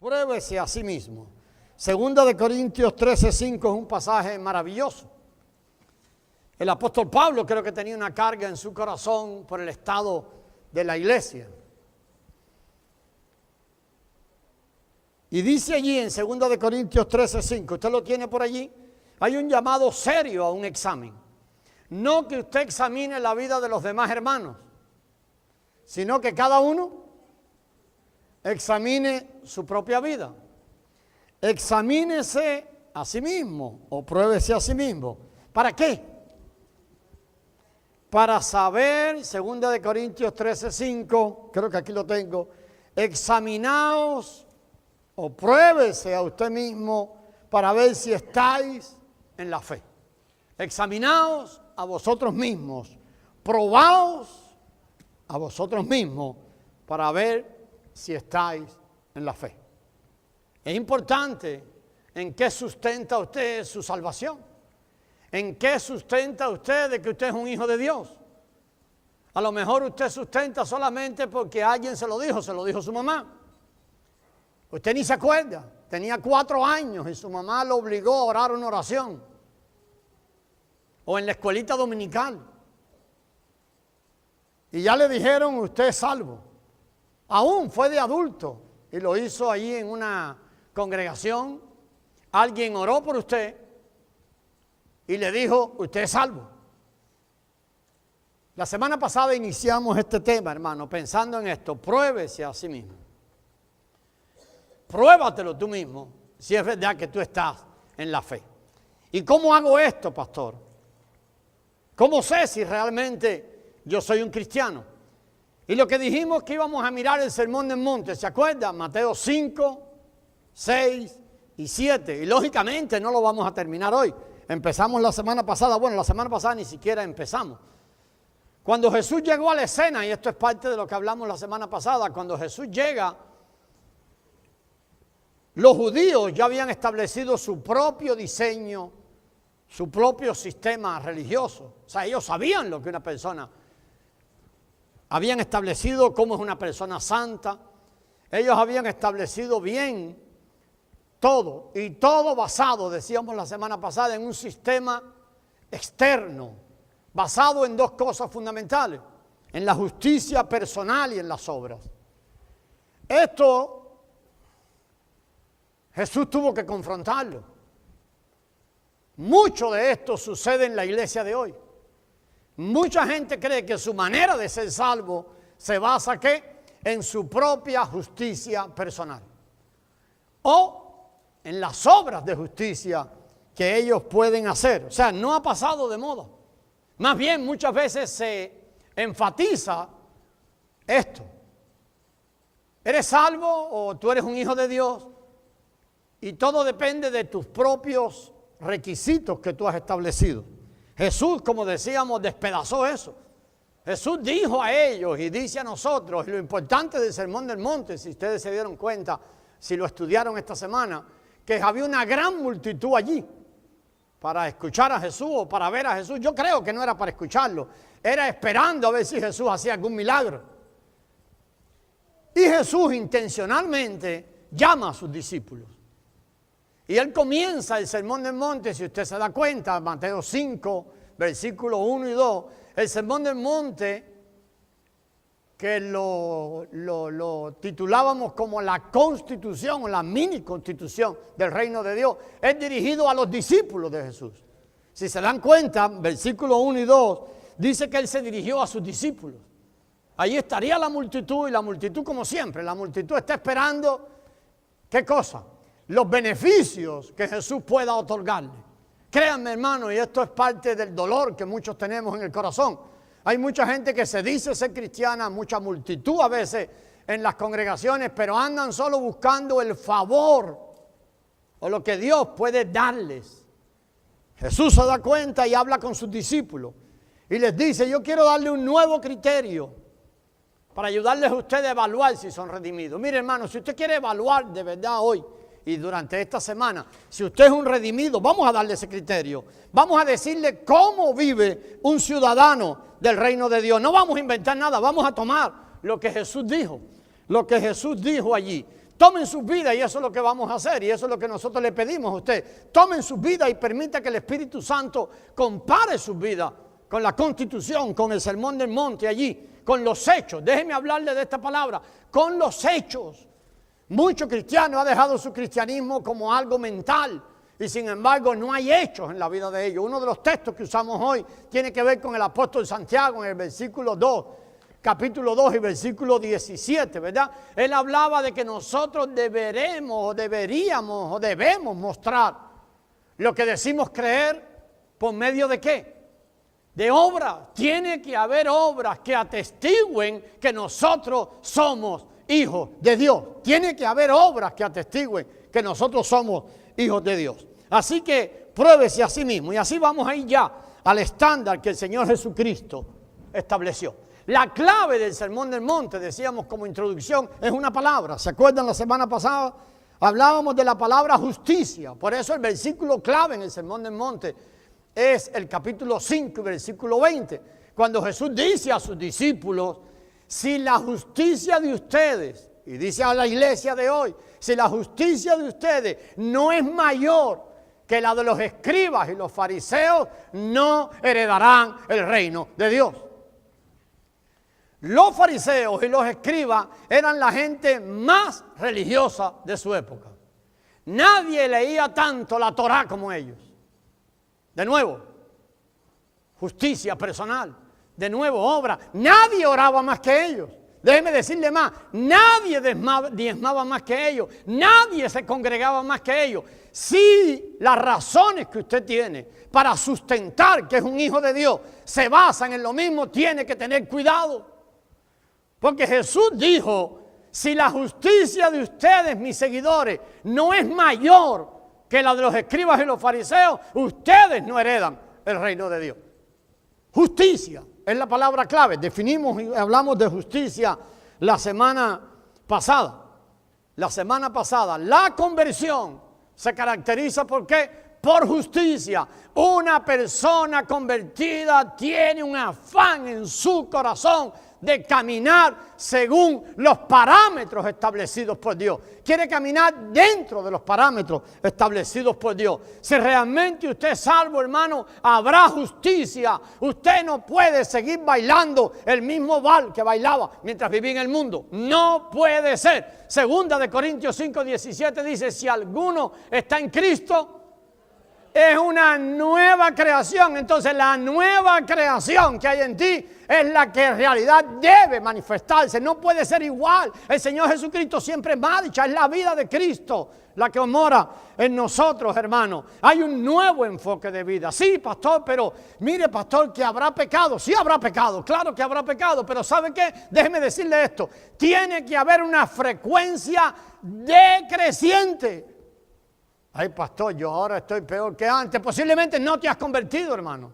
Pruébese a sí mismo. Segunda de Corintios 13:5 es un pasaje maravilloso. El apóstol Pablo creo que tenía una carga en su corazón por el estado de la iglesia. Y dice allí en Segunda de Corintios 13:5, usted lo tiene por allí, hay un llamado serio a un examen. No que usted examine la vida de los demás hermanos, sino que cada uno examine su propia vida. Examínese a sí mismo o pruébese a sí mismo. ¿Para qué? Para saber, segunda de Corintios 13:5, creo que aquí lo tengo, examinaos o pruébese a usted mismo para ver si estáis en la fe. Examinaos a vosotros mismos, probaos a vosotros mismos para ver si estáis en la fe. Es importante en qué sustenta usted su salvación. ¿En qué sustenta usted de que usted es un hijo de Dios? A lo mejor usted sustenta solamente porque alguien se lo dijo su mamá. Usted ni se acuerda, tenía 4 años y su mamá lo obligó a orar una oración. O en la escuelita dominical. Y ya le dijeron, usted es salvo. Aún fue de adulto y lo hizo ahí en una congregación. Alguien oró por usted y le dijo, usted es salvo. La semana pasada iniciamos este tema, hermano, pensando en esto. Pruébese a sí mismo. Pruébatelo tú mismo, si es verdad que tú estás en la fe. ¿Y cómo hago esto, pastor? ¿Cómo sé si realmente yo soy un cristiano? Y lo que dijimos que íbamos a mirar el Sermón del Monte, ¿se acuerdan? Mateo 5, 6 y 7. Y lógicamente no lo vamos a terminar hoy. Empezamos la semana pasada. Bueno, la semana pasada ni siquiera empezamos. Cuando Jesús llegó a la escena, y esto es parte de lo que hablamos la semana pasada, cuando Jesús llega, los judíos ya habían establecido su propio diseño, su propio sistema religioso. O sea, ellos sabían lo que una persona, habían establecido cómo es una persona santa. Ellos habían establecido bien todo, y todo basado, decíamos la semana pasada, en un sistema externo, basado en 2 cosas fundamentales, en la justicia personal y en las obras. Esto Jesús tuvo que confrontarlo. Mucho de esto sucede en la iglesia de hoy. Mucha gente cree que su manera de ser salvo se basa ¿qué? En su propia justicia personal o en las obras de justicia que ellos pueden hacer. O sea, no ha pasado de moda. Más bien, muchas veces se enfatiza esto. ¿Eres salvo o tú eres un hijo de Dios? Y todo depende de tus propios requisitos que tú has establecido. Jesús, como decíamos, despedazó eso. Jesús dijo a ellos y dice a nosotros, y lo importante del Sermón del Monte, si ustedes se dieron cuenta, si lo estudiaron esta semana, que había una gran multitud allí para escuchar a Jesús o para ver a Jesús. Yo creo que no era para escucharlo, era esperando a ver si Jesús hacía algún milagro. Y Jesús intencionalmente llama a sus discípulos. Y él comienza el Sermón del Monte, si usted se da cuenta, Mateo 5, versículos 1 y 2, el Sermón del Monte, que lo titulábamos como la constitución o la mini constitución del reino de Dios, es dirigido a los discípulos de Jesús. Si se dan cuenta, versículos 1 y 2, dice que él se dirigió a sus discípulos. Ahí estaría la multitud y la multitud como siempre, la multitud está esperando, ¿qué cosa? Los beneficios que Jesús pueda otorgarle. Créanme, hermano, y esto es parte del dolor que muchos tenemos en el corazón. Hay mucha gente que se dice ser cristiana, mucha multitud a veces en las congregaciones, pero andan solo buscando el favor o lo que Dios puede darles. Jesús se da cuenta y habla con sus discípulos y les dice, yo quiero darle un nuevo criterio para ayudarles a ustedes a evaluar si son redimidos. Mire, hermano, si usted quiere evaluar de verdad hoy y durante esta semana, si usted es un redimido, vamos a darle ese criterio. Vamos a decirle cómo vive un ciudadano del reino de Dios. No vamos a inventar nada, vamos a tomar lo que Jesús dijo. Lo que Jesús dijo allí. Tomen sus vidas y eso es lo que vamos a hacer y eso es lo que nosotros le pedimos a usted. Tomen sus vidas y permita que el Espíritu Santo compare sus vidas con la Constitución, con el Sermón del Monte allí, con los hechos. Déjeme hablarle de esta palabra, con los hechos. Muchos cristianos han dejado su cristianismo como algo mental y sin embargo no hay hechos en la vida de ellos. Uno de los textos que usamos hoy tiene que ver con el apóstol Santiago en el versículo 2. Capítulo 2 y versículo 17, ¿verdad? Él hablaba de que nosotros debemos mostrar lo que decimos creer por medio de ¿qué? De obras. Tiene que haber obras que atestiguen que nosotros somos hijos de Dios. Tiene que haber obras que atestiguen que nosotros somos hijos de Dios. Así que pruébese a sí mismo y así vamos a ir ya al estándar que el Señor Jesucristo estableció. La clave del Sermón del Monte, decíamos como introducción, es una palabra. ¿Se acuerdan la semana pasada? Hablábamos de la palabra justicia. Por eso el versículo clave en el Sermón del Monte es el capítulo 5 y versículo 20. Cuando Jesús dice a sus discípulos, si la justicia de ustedes, y dice a la iglesia de hoy, si la justicia de ustedes no es mayor que la de los escribas y los fariseos, no heredarán el reino de Dios. Los fariseos y los escribas eran la gente más religiosa de su época. Nadie leía tanto la Torá como ellos. De nuevo, justicia personal. De nuevo, obra. Nadie oraba más que ellos. Déjeme decirle más, nadie diezmaba más que ellos. Nadie se congregaba más que ellos. Si las razones que usted tiene para sustentar que es un hijo de Dios se basan en lo mismo, tiene que tener cuidado. Porque Jesús dijo, si la justicia de ustedes, mis seguidores, no es mayor que la de los escribas y los fariseos, ustedes no heredan el reino de Dios. Justicia es la palabra clave. Definimos y hablamos de justicia la semana pasada. La conversión se caracteriza ¿por qué? Por justicia. Una persona convertida tiene un afán en su corazón de caminar según los parámetros establecidos por Dios. Quiere caminar dentro de los parámetros establecidos por Dios. Si realmente usted es salvo, hermano, habrá justicia. Usted no puede seguir bailando el mismo vals que bailaba mientras vivía en el mundo. No puede ser. Segunda de Corintios 5:17 dice, si alguno está en Cristo, es una nueva creación. Entonces la nueva creación que hay en ti es la que en realidad debe manifestarse. No puede ser igual. El Señor Jesucristo siempre me ha dicho, es la vida de Cristo la que mora en nosotros, hermano. Hay un nuevo enfoque de vida. Sí, pastor, pero mire, pastor, que habrá pecado. Sí habrá pecado, claro que habrá pecado, pero ¿sabe qué? Déjeme decirle esto. Tiene que haber una frecuencia decreciente. Ay, pastor, yo ahora estoy peor que antes. Posiblemente no te has convertido, hermano.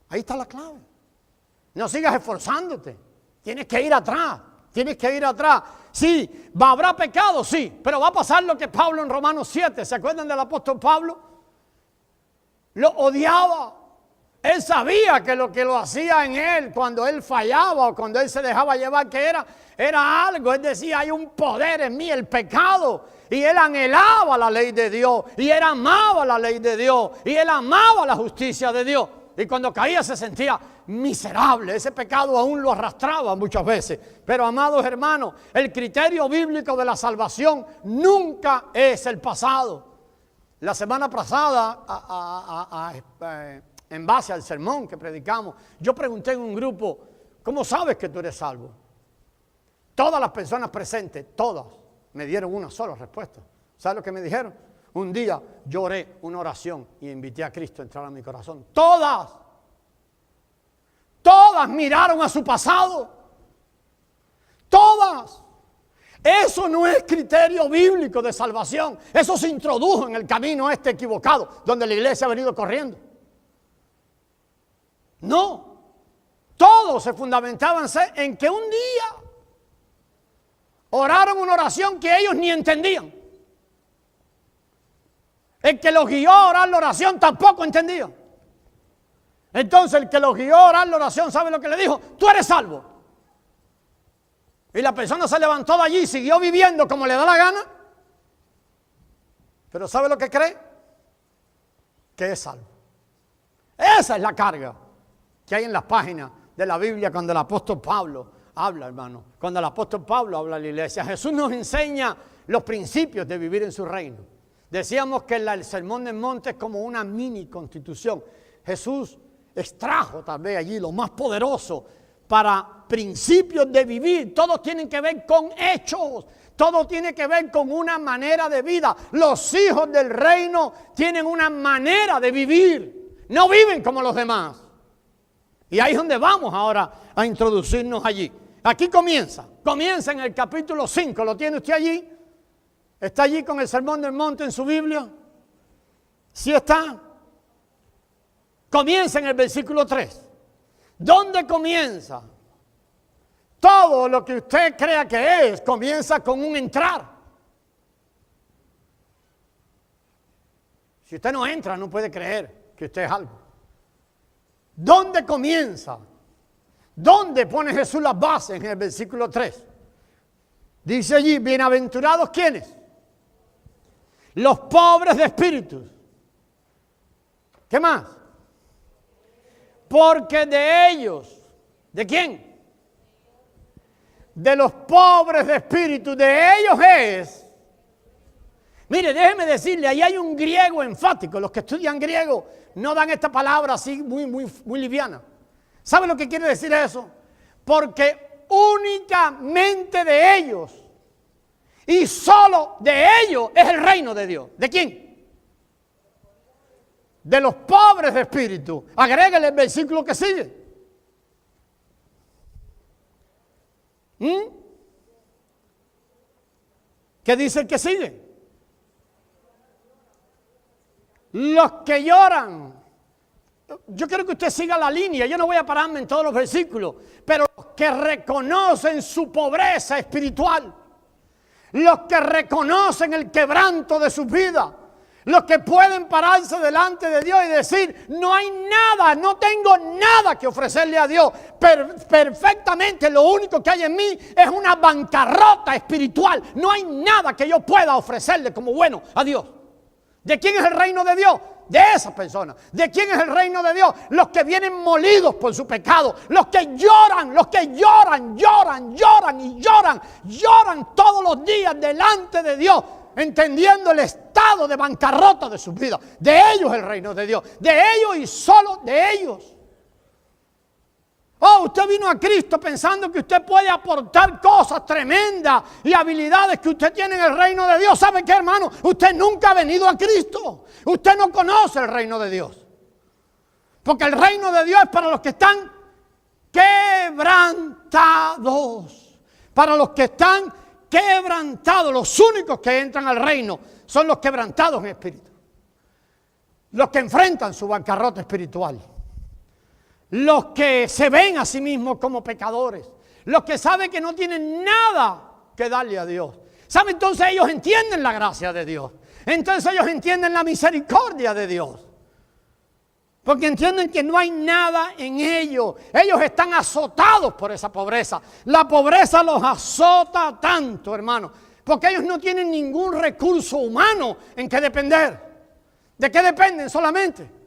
Ahí está la clave. No sigas esforzándote. Tienes que ir atrás. Sí, ¿habrá pecado? Sí, pero va a pasar lo que Pablo en Romanos 7. ¿Se acuerdan del apóstol Pablo? Lo odiaba. Él sabía que lo hacía en él cuando él fallaba o cuando él se dejaba llevar, que era algo. Él decía, hay un poder en mí, el pecado. Y él anhelaba la ley de Dios. Y él amaba la ley de Dios. Y él amaba la justicia de Dios. Y cuando caía se sentía miserable. Ese pecado aún lo arrastraba muchas veces. Pero, amados hermanos, el criterio bíblico de la salvación nunca es el pasado. La semana pasada, en base al sermón que predicamos, yo pregunté en un grupo, ¿cómo sabes que tú eres salvo? Todas las personas presentes, todas, me dieron una sola respuesta. ¿Sabes lo que me dijeron? Un día yo oré una oración y invité a Cristo a entrar a mi corazón. Todas miraron a su pasado. Todas. Eso no es criterio bíblico de salvación. Eso se introdujo en el camino equivocado, donde la iglesia ha venido corriendo. No, todos se fundamentaban en que un día oraron una oración que ellos ni entendían. El que los guió a orar la oración tampoco entendía. Entonces el que los guió a orar la oración, ¿sabe lo que le dijo? Tú eres salvo. Y la persona se levantó de allí y siguió viviendo como le da la gana. Pero ¿sabe lo que cree? Que es salvo. Esa es la carga que hay en las páginas de la Biblia cuando el apóstol Pablo habla, hermano. Cuando el apóstol Pablo habla a la iglesia. Jesús nos enseña los principios de vivir en su reino. Decíamos que el Sermón del Monte es como una mini constitución. Jesús extrajo tal vez allí lo más poderoso para principios de vivir. Todos tienen que ver con hechos. Todo tiene que ver con una manera de vida. Los hijos del reino tienen una manera de vivir. No viven como los demás. Y ahí es donde vamos ahora a introducirnos allí. Aquí comienza. Comienza en el capítulo 5. ¿Lo tiene usted allí? ¿Está allí con el Sermón del Monte en su Biblia? ¿Sí está? Comienza en el versículo 3. ¿Dónde comienza? Todo lo que usted crea que es, comienza con un entrar. Si usted no entra, no puede creer que usted es algo. ¿Dónde comienza? ¿Dónde pone Jesús las bases en el versículo 3? Dice allí, bienaventurados ¿quiénes? Los pobres de espíritu. ¿Qué más? Porque de ellos, ¿de quién? De los pobres de espíritu, de ellos es. Mire, déjeme decirle, ahí hay un griego enfático. Los que estudian griego no dan esta palabra así muy liviana. ¿Sabe lo que quiere decir eso? Porque únicamente de ellos y solo de ellos es el reino de Dios. ¿De quién? De los pobres de espíritu. Agréguele el versículo que sigue. ¿Qué dice el que sigue? Los que lloran. Yo quiero que usted siga la línea. Yo no voy a pararme en todos los versículos. Pero los que reconocen su pobreza espiritual. Los que reconocen el quebranto de su vida. Los que pueden pararse delante de Dios y decir, no hay nada, no tengo nada que ofrecerle a Dios. Perfectamente, lo único que hay en mí es una bancarrota espiritual. No hay nada que yo pueda ofrecerle como bueno a Dios. ¿De quién es el reino de Dios? De esas personas. ¿De quién es el reino de Dios? Los que vienen molidos por su pecado. Los que lloran lloran todos los días delante de Dios, entendiendo el estado de bancarrota de sus vidas. De ellos el reino de Dios. De ellos y solo de ellos. Oh, usted vino a Cristo pensando que usted puede aportar cosas tremendas y habilidades que usted tiene en el reino de Dios. ¿Sabe qué, hermano? Usted nunca ha venido a Cristo. Usted no conoce el reino de Dios. Porque el reino de Dios es para los que están quebrantados. Para los que están quebrantados. Los únicos que entran al reino son los quebrantados en espíritu. Los que enfrentan su bancarrota espiritual. Los que se ven a sí mismos como pecadores. Los que saben que no tienen nada que darle a Dios. ¿Saben? Entonces ellos entienden la gracia de Dios. Entonces ellos entienden la misericordia de Dios. Porque entienden que no hay nada en ellos. Ellos están azotados por esa pobreza. La pobreza los azota tanto, hermano. Porque ellos no tienen ningún recurso humano en que depender. ¿De qué dependen solamente?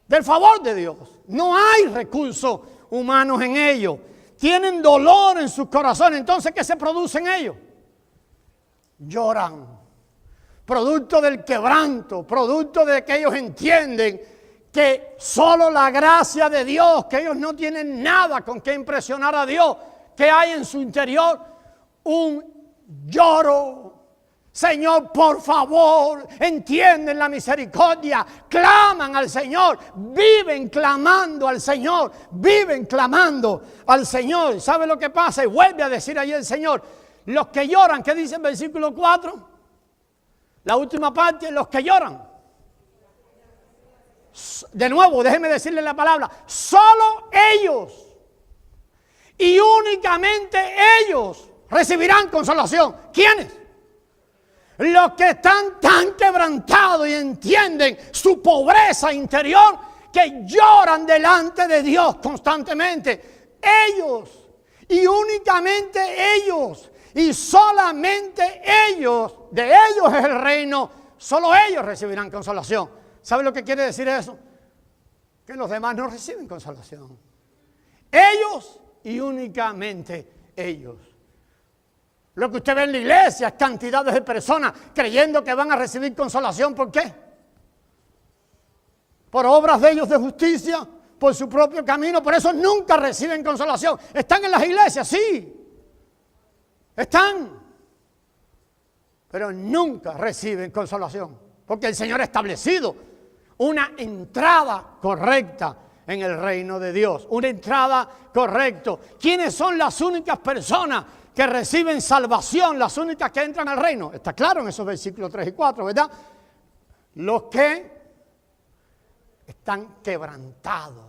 Del favor de Dios. No hay recursos humanos en ellos. Tienen dolor en sus corazones. Entonces, ¿qué se produce en ellos? Lloran. Producto del quebranto. Producto de que ellos entienden que solo la gracia de Dios, que ellos no tienen nada con que impresionar a Dios, que hay en su interior un lloro. Señor, por favor, entienden la misericordia, claman al Señor, viven clamando al Señor, viven clamando al Señor. ¿Sabe lo que pasa? Y vuelve a decir ahí el Señor, los que lloran, ¿qué dice el versículo 4? La última parte, los que lloran. De nuevo, déjeme decirle la palabra, solo ellos y únicamente ellos recibirán consolación. ¿Quiénes? Los que están tan quebrantados y entienden su pobreza interior, que lloran delante de Dios constantemente. Ellos Y únicamente ellos, y solamente ellos, de ellos es el reino, solo ellos recibirán consolación. ¿Sabe lo que quiere decir eso? Que los demás no reciben consolación. Ellos y únicamente ellos. Lo que usted ve en la iglesia es cantidades de personas creyendo que van a recibir consolación. ¿Por qué? Por obras de ellos de justicia, por su propio camino. Por eso nunca reciben consolación. Están en las iglesias, sí. Están. Pero nunca reciben consolación. Porque el Señor ha establecido una entrada correcta en el reino de Dios. Una entrada correcta. ¿Quiénes son las únicas personas que reciben salvación? Las únicas que entran al reino. Está claro en esos versículos 3 y 4, ¿verdad? Los que están quebrantados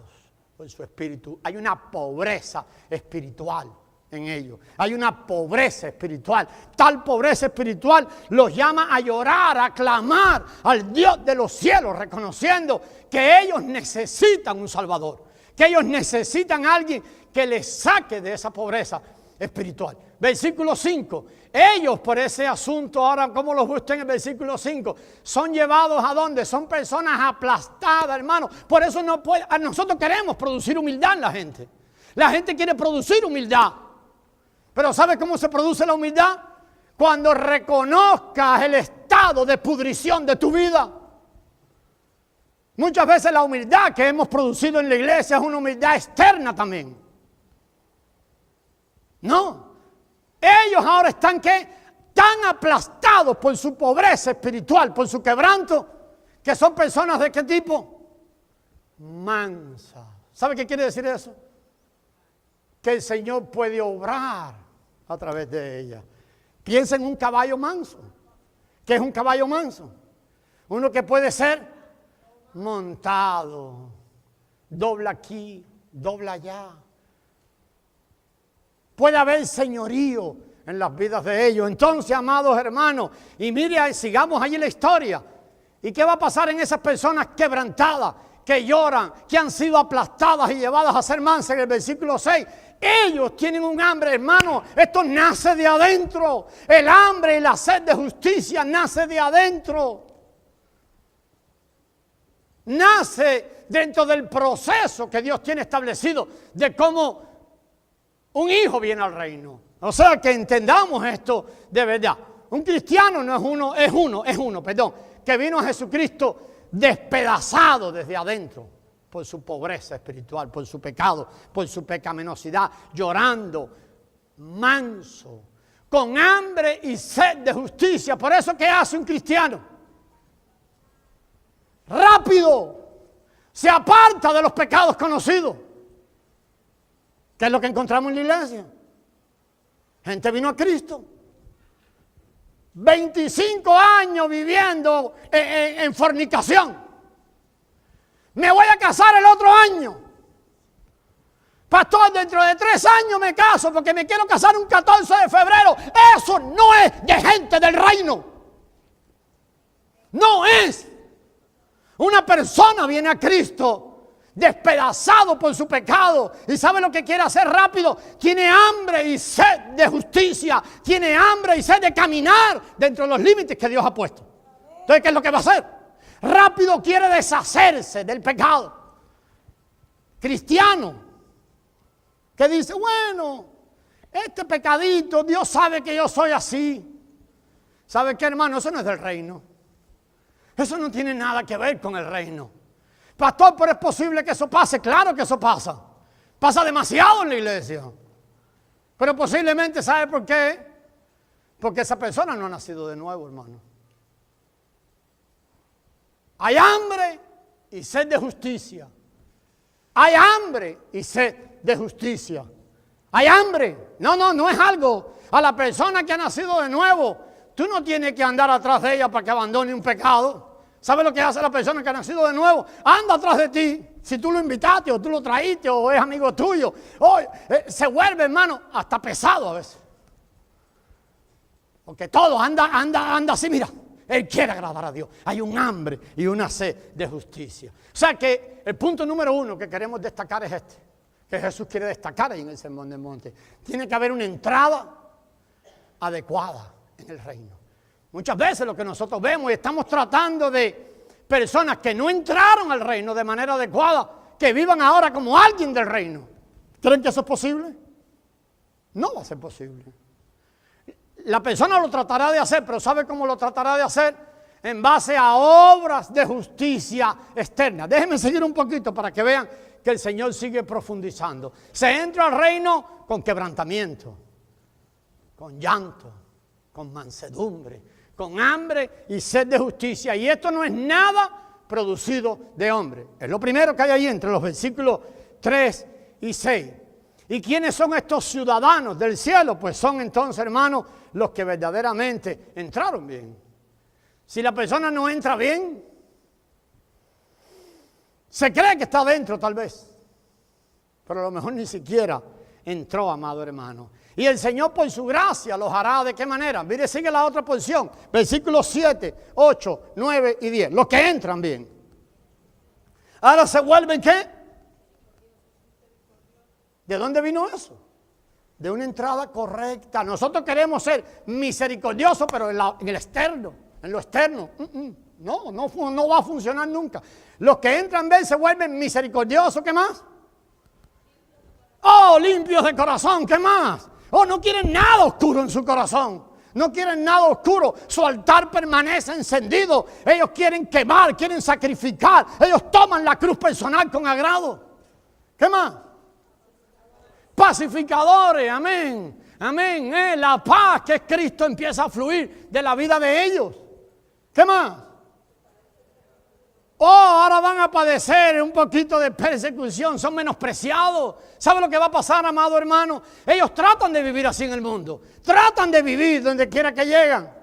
por su espíritu. Hay una pobreza espiritual en ellos. Hay una pobreza espiritual. Tal pobreza espiritual los llama a llorar, a clamar al Dios de los cielos, reconociendo que ellos necesitan un Salvador, que ellos necesitan a alguien que les saque de esa pobreza espiritual. Versículo 5. Ellos por ese asunto, ahora como los ve usted en el versículo 5, son llevados ¿a dónde? Son personas aplastadas, hermano. Por eso no puede, nosotros queremos producir humildad en la gente. La gente quiere producir humildad. Pero ¿sabe cómo se produce la humildad? Cuando reconozcas el estado de pudrición de tu vida. Muchas veces la humildad que hemos producido en la iglesia es una humildad externa también. No. Ellos ahora están ¿qué? Tan aplastados por su pobreza espiritual, por su quebranto, que son personas ¿de qué tipo? Mansas. ¿Sabe qué quiere decir eso? Que el Señor puede obrar a través de ellas. Piensa en un caballo manso. ¿Qué es un caballo manso? Uno que puede ser montado. Dobla aquí, dobla allá. Puede haber señorío en las vidas de ellos. Entonces, amados hermanos, y mire, sigamos allí la historia. ¿Y qué va a pasar en esas personas quebrantadas, que lloran, que han sido aplastadas y llevadas a ser mansas? En el versículo 6, ellos tienen un hambre, hermano. Esto nace de adentro. El hambre y la sed de justicia nace de adentro. Nace dentro del proceso que Dios tiene establecido de cómo un hijo viene al reino. O sea, que entendamos esto de verdad. Un cristiano no es uno, que vino a Jesucristo despedazado desde adentro por su pobreza espiritual, por su pecado, por su pecaminosidad, llorando, manso, con hambre y sed de justicia. Por eso, ¿qué hace un cristiano? Rápido, se aparta de los pecados conocidos. ¿Qué es lo que encontramos en la iglesia? Gente vino a Cristo. 25 años viviendo en fornicación. Me voy a casar el otro año. Pastor, dentro de 3 años me caso porque me quiero casar un 14 de febrero. Eso no es de gente del reino. No es. Una persona viene a Cristo despedazado por su pecado, y sabe lo que quiere hacer rápido. Tiene hambre y sed de justicia, tiene hambre y sed de caminar dentro de los límites que Dios ha puesto. Entonces, ¿qué es lo que va a hacer? Rápido quiere deshacerse del pecado. Cristiano que dice, bueno, este pecadito, Dios sabe que yo soy así. ¿Sabe qué, hermano? Eso no es del reino. Eso no tiene nada que ver con el reino. Pastor, pero es posible que eso pase. Claro que eso pasa. Pasa demasiado en la iglesia. Pero posiblemente, ¿sabe por qué? Porque esa persona no ha nacido de nuevo, hermano. Hay hambre y sed de justicia. Hay hambre y sed de justicia. Hay hambre. No es algo. A la persona que ha nacido de nuevo, tú no tienes que andar atrás de ella para que abandone un pecado. ¿Sabe lo que hace la persona que ha nacido de nuevo? Anda atrás de ti. Si tú lo invitaste o tú lo traíste o es amigo tuyo. Se vuelve, hermano, hasta pesado a veces. Porque todo anda así, mira. Él quiere agradar a Dios. Hay un hambre y una sed de justicia. O sea que el punto número 1 que queremos destacar es este. que Jesús quiere destacar ahí en el Sermón del Monte. Tiene que haber una entrada adecuada en el reino. Muchas veces lo que nosotros vemos y estamos tratando de personas que no entraron al reino de manera adecuada, que vivan ahora como alguien del reino. ¿Creen que eso es posible? No va a ser posible. La persona lo tratará de hacer, pero ¿sabe cómo lo tratará de hacer? En base a obras de justicia externa. Déjenme seguir un poquito para que vean que el Señor sigue profundizando. Se entra al reino con quebrantamiento, con llanto, con mansedumbre, con hambre y sed de justicia. Y esto no es nada producido de hombre. Es lo primero que hay ahí entre los versículos 3 y 6. ¿Y quiénes son estos ciudadanos del cielo? Pues son entonces, hermanos, los que verdaderamente entraron bien. Si la persona no entra bien, se cree que está dentro tal vez, pero a lo mejor ni siquiera entró, amado hermano. Y el Señor por su gracia los hará ¿de qué manera? Mire, sigue la otra porción, versículos 7, 8, 9 y 10. Los que entran bien. Ahora se vuelven ¿qué? ¿De dónde vino eso? De una entrada correcta. Nosotros queremos ser misericordiosos, pero en el externo, en lo externo. No va a funcionar nunca. Los que entran bien se vuelven misericordiosos, ¿qué más? Oh, limpios de corazón, ¿qué más? Oh, no quieren nada oscuro en su corazón. No quieren nada oscuro. Su altar permanece encendido. Ellos quieren quemar, quieren sacrificar. Ellos toman la cruz personal con agrado. ¿Qué más? Pacificadores, amén, amén. La paz que es Cristo empieza a fluir de la vida de ellos. ¿Qué más? Oh, ahora van a padecer un poquito de persecución, son menospreciados. ¿Sabe lo que va a pasar, amado hermano? Ellos tratan de vivir así en el mundo, tratan de vivir donde quiera que llegan.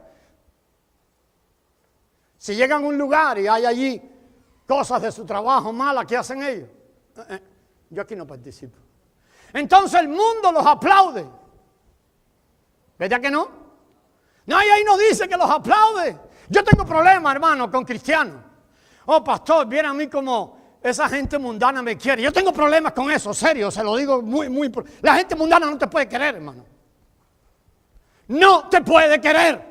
Si llegan a un lugar y hay allí cosas de su trabajo malas, ¿qué hacen ellos? Yo aquí no participo. Entonces el mundo los aplaude. ¿Verdad que no? No, y ahí no dice que los aplaude. Yo tengo problemas, hermano, con cristianos. Oh, pastor, viene a mí como esa gente mundana me quiere. Yo tengo problemas con eso, serio, se lo digo muy. La gente mundana no te puede querer, hermano. No te puede querer.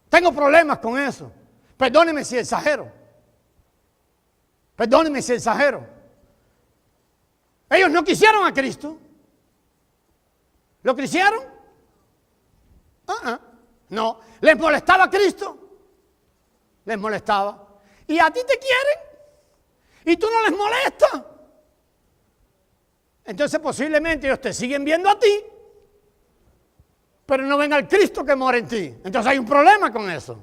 Tengo problemas con eso. Perdóneme si exagero. Perdóneme si exagero. Ellos no quisieron a Cristo. ¿Lo quisieron? No. ¿Les molestaba a Cristo? Les molestaba. ¿Y a ti te quieren? ¿Y tú no les molestas? Entonces posiblemente ellos te siguen viendo a ti, pero no ven al Cristo que mora en ti. Entonces hay un problema con eso.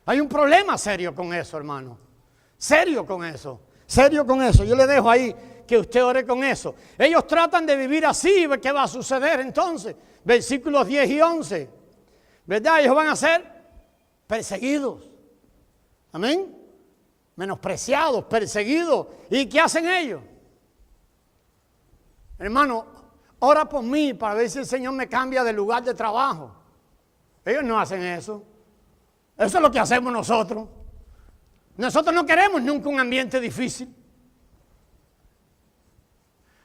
Hay un problema serio con eso, hermano. Serio con eso. Serio con eso. Yo le dejo ahí que usted ore con eso. Ellos tratan de vivir así. ¿Qué va a suceder entonces? Versículos 10 y 11. ¿Verdad? Ellos van a ser perseguidos. Amén. Menospreciados, perseguidos. ¿Y qué hacen ellos? Hermano, ora por mí para ver si el Señor me cambia de lugar de trabajo. Ellos no hacen eso. Eso es lo que hacemos nosotros. Nosotros no queremos nunca un ambiente difícil.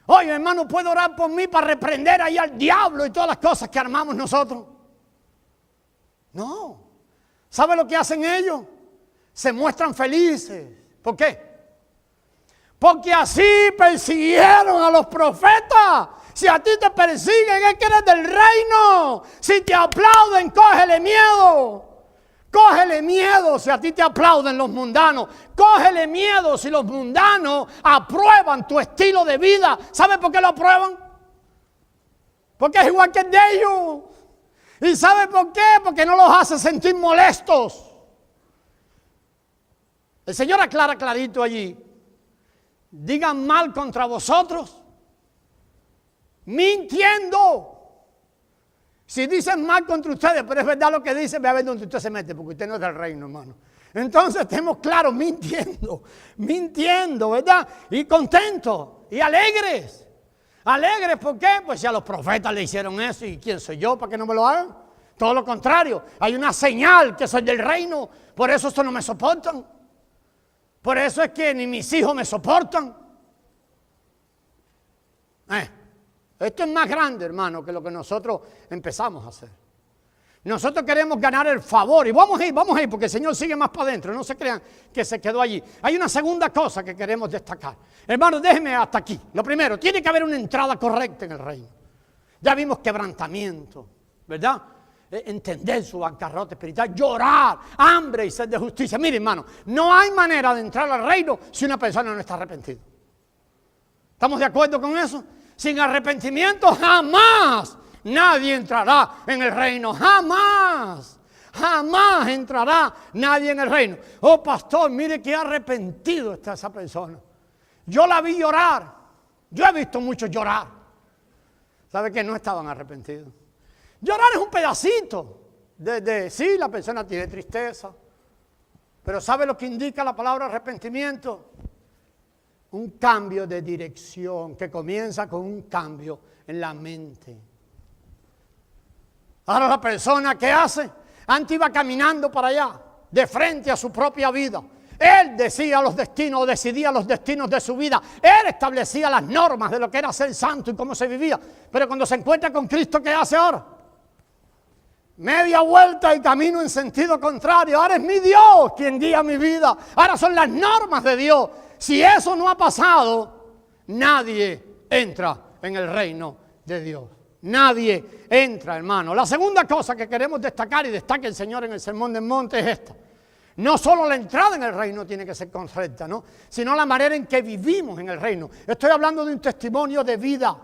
Oye, hermano, ¿puedo orar por mí para reprender ahí al diablo y todas las cosas que armamos nosotros? No. ¿Sabe lo que hacen ellos? Se muestran felices. ¿Por qué? Porque así persiguieron a los profetas. Si a ti te persiguen es que eres del reino. Si te aplauden, cógele miedo. Cógele miedo si a ti te aplauden los mundanos. Cógele miedo si los mundanos aprueban tu estilo de vida. ¿Sabe por qué lo aprueban? Porque es igual que el de ellos. ¿Y sabe por qué? Porque no los hace sentir molestos. El Señor aclara clarito allí. Digan mal contra vosotros, mintiendo. Si dicen mal contra ustedes, pero es verdad lo que dicen, ve a ver dónde usted se mete, porque usted no es del reino, hermano. Entonces estemos claros, mintiendo, ¿verdad? Y contentos, y alegres. Alegres, ¿por qué? Pues si a los profetas le hicieron eso, ¿y quién soy yo para que no me lo hagan? Todo lo contrario, hay una señal que soy del reino, por eso no me soportan. Por eso es que ni mis hijos me soportan. Esto es más grande, hermano, que lo que nosotros empezamos a hacer. Nosotros queremos ganar el favor y vamos a ir, porque el Señor sigue más para adentro. No se crean que se quedó allí. Hay una segunda cosa que queremos destacar. Hermano, déjenme hasta aquí. Lo primero, tiene que haber una entrada correcta en el reino. Ya vimos quebrantamiento, ¿verdad? Entender su bancarrota espiritual, llorar, hambre y sed de justicia. Mire, hermano, no hay manera de entrar al reino si una persona no está arrepentida. ¿Estamos de acuerdo con eso? Sin arrepentimiento jamás nadie entrará en el reino. Jamás. Jamás entrará nadie en el reino. Oh, pastor, mire qué arrepentido está esa persona. Yo la vi llorar. Yo he visto muchos llorar. ¿Sabe qué? No estaban arrepentidos. Llorar es un pedacito sí, la persona tiene tristeza. Pero ¿sabe lo que indica la palabra arrepentimiento? Un cambio de dirección que comienza con un cambio en la mente. Ahora la persona, ¿qué hace? Antes iba caminando para allá, de frente a su propia vida. Él decidía los destinos de su vida. Él establecía las normas de lo que era ser santo y cómo se vivía. Pero cuando se encuentra con Cristo, ¿qué hace ahora? Media vuelta y camino en sentido contrario. Ahora es mi Dios quien guía mi vida. Ahora son las normas de Dios. Si eso no ha pasado, nadie entra en el reino de Dios. Nadie entra, hermano. La segunda cosa que queremos destacar y destaca el Señor en el Sermón del Monte es esta. No solo la entrada en el reino tiene que ser correcta, ¿no? Sino la manera en que vivimos en el reino. Estoy hablando de un testimonio de vida.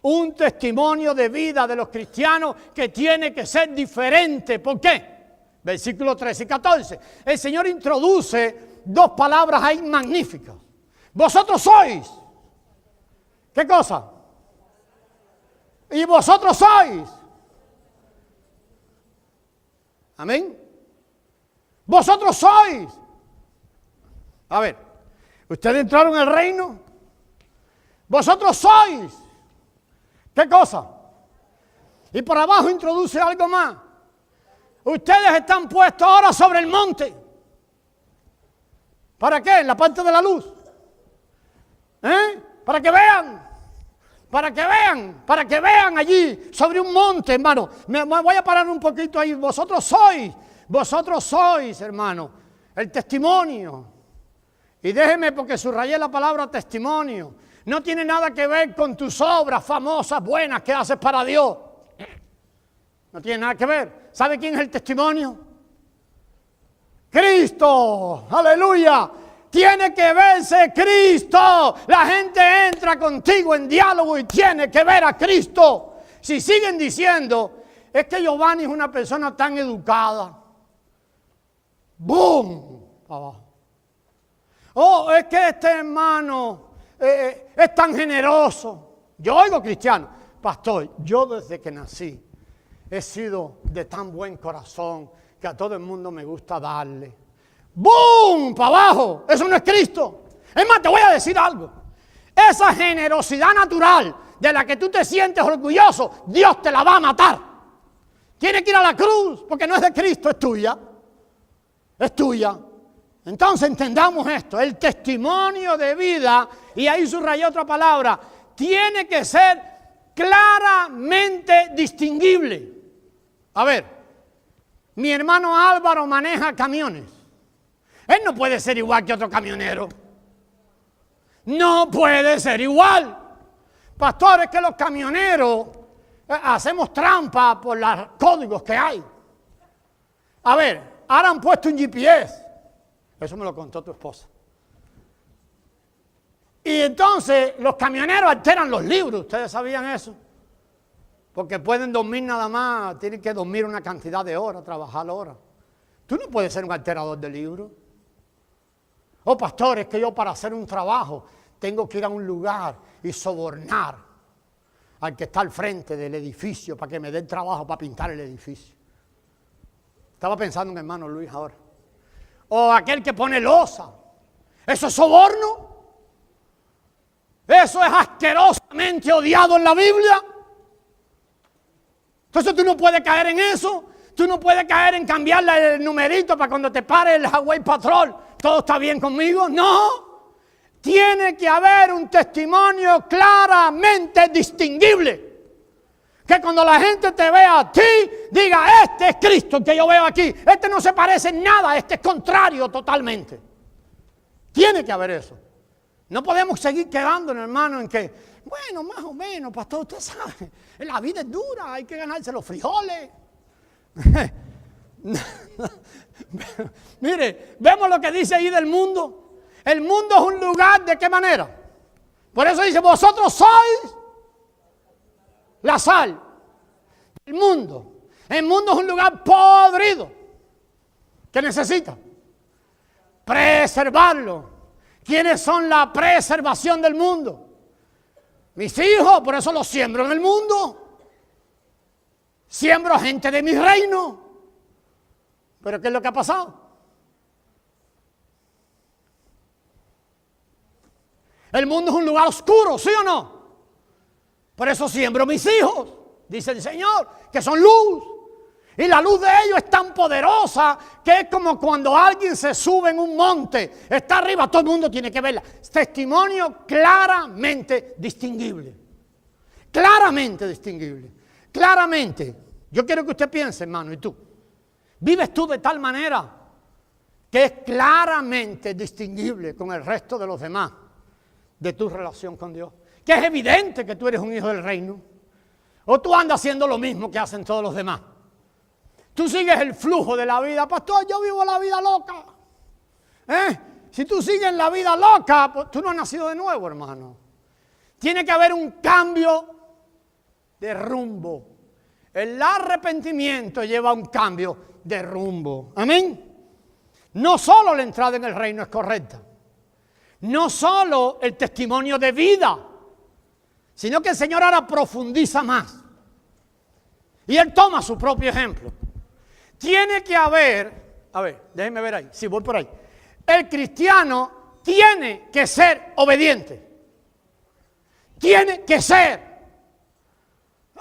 Un testimonio de vida de los cristianos que tiene que ser diferente. ¿Por qué? Versículos 13 y 14. El Señor introduce dos palabras ahí magníficas. Vosotros sois. ¿Qué cosa? Y vosotros sois. Amén. Vosotros sois. A ver, ustedes entraron al reino. Vosotros sois. ¿Qué cosa? Y por abajo introduce algo más. Ustedes están puestos ahora sobre el monte. ¿Para qué? En la parte de la luz. Para que vean. Para que vean allí sobre un monte, hermano. Me voy a parar un poquito ahí. Vosotros sois, hermano, el testimonio. Y déjeme porque subrayé la palabra testimonio. No tiene nada que ver con tus obras famosas, buenas que haces para Dios. No tiene nada que ver. ¿Sabe quién es el testimonio? Cristo. Aleluya. Tiene que verse Cristo. La gente entra contigo en diálogo y tiene que ver a Cristo. Si siguen diciendo, es que Giovanni es una persona tan educada. ¡Boom! Abajo. Oh, es que este hermano es tan generoso. Yo oigo cristiano. Pastor, yo desde que nací he sido de tan buen corazón que a todo el mundo me gusta darle. ¡Bum! ¡Para abajo! Eso no es Cristo. Es más, te voy a decir algo. Esa generosidad natural de la que tú te sientes orgulloso, Dios te la va a matar. Tienes que ir a la cruz porque no es de Cristo, es tuya. Es tuya. Entonces entendamos esto. El testimonio de vida, y ahí subrayé otra palabra, tiene que ser claramente distinguible. A ver, mi hermano Álvaro maneja camiones. Él no puede ser igual que otro camionero. No puede ser igual. Pastor, es que los camioneros hacemos trampa por los códigos que hay. A ver, ahora han puesto un GPS. Eso me lo contó tu esposa. Y entonces los camioneros alteran los libros. ¿Ustedes sabían eso? Porque pueden dormir nada más, tienen que dormir una cantidad de horas, trabajar horas. Tú no puedes ser un alterador de libros. Oh, pastor, es que yo para hacer un trabajo tengo que ir a un lugar y sobornar al que está al frente del edificio para que me dé el trabajo para pintar el edificio. Estaba pensando en hermano Luis ahora. O aquel que pone losa. ¿Eso es soborno? ¿Eso es asquerosamente odiado en la Biblia? Entonces tú no puedes caer en eso. Tú no puedes caer en cambiarle el numerito para cuando te pare el Highway Patrol. ¿Todo está bien conmigo? No. Tiene que haber un testimonio claramente distinguible. Que cuando la gente te vea a ti, diga, este es Cristo que yo veo aquí. Este no se parece en nada, este es contrario totalmente. Tiene que haber eso. No podemos seguir quedándonos, hermano, en que, bueno, más o menos, pastor, usted sabe, la vida es dura, hay que ganarse los frijoles. Mire, vemos lo que dice ahí del mundo. El mundo es un lugar, ¿de qué manera? Por eso dice, vosotros sois la sal del mundo. El mundo es un lugar podrido que necesita preservarlo. ¿Quiénes son la preservación del mundo? Mis hijos, por eso los siembro en el mundo. Siembro gente de mi reino. ¿Pero qué es lo que ha pasado? El mundo es un lugar oscuro, ¿sí o no? Por eso siembro mis hijos, dice el Señor, que son luz. Y la luz de ellos es tan poderosa que es como cuando alguien se sube en un monte, está arriba, todo el mundo tiene que verla. Testimonio claramente distinguible. Claramente distinguible. Claramente. Yo quiero que usted piense, hermano, y tú. ¿Vives tú de tal manera que es claramente distinguible con el resto de los demás de tu relación con Dios? Que es evidente que tú eres un hijo del reino. O tú andas haciendo lo mismo que hacen todos los demás. Tú sigues el flujo de la vida. Pastor, yo vivo la vida loca. Si tú sigues la vida loca, pues tú no has nacido de nuevo, hermano. Tiene que haber un cambio de rumbo. El arrepentimiento lleva a un cambio de rumbo. Amén. No solo la entrada en el reino es correcta. No solo el testimonio de vida, sino que el Señor ahora profundiza más. Y Él toma su propio ejemplo. Tiene que haber, a ver, déjenme ver ahí, sí, voy por ahí. El cristiano tiene que ser obediente. Tiene que ser.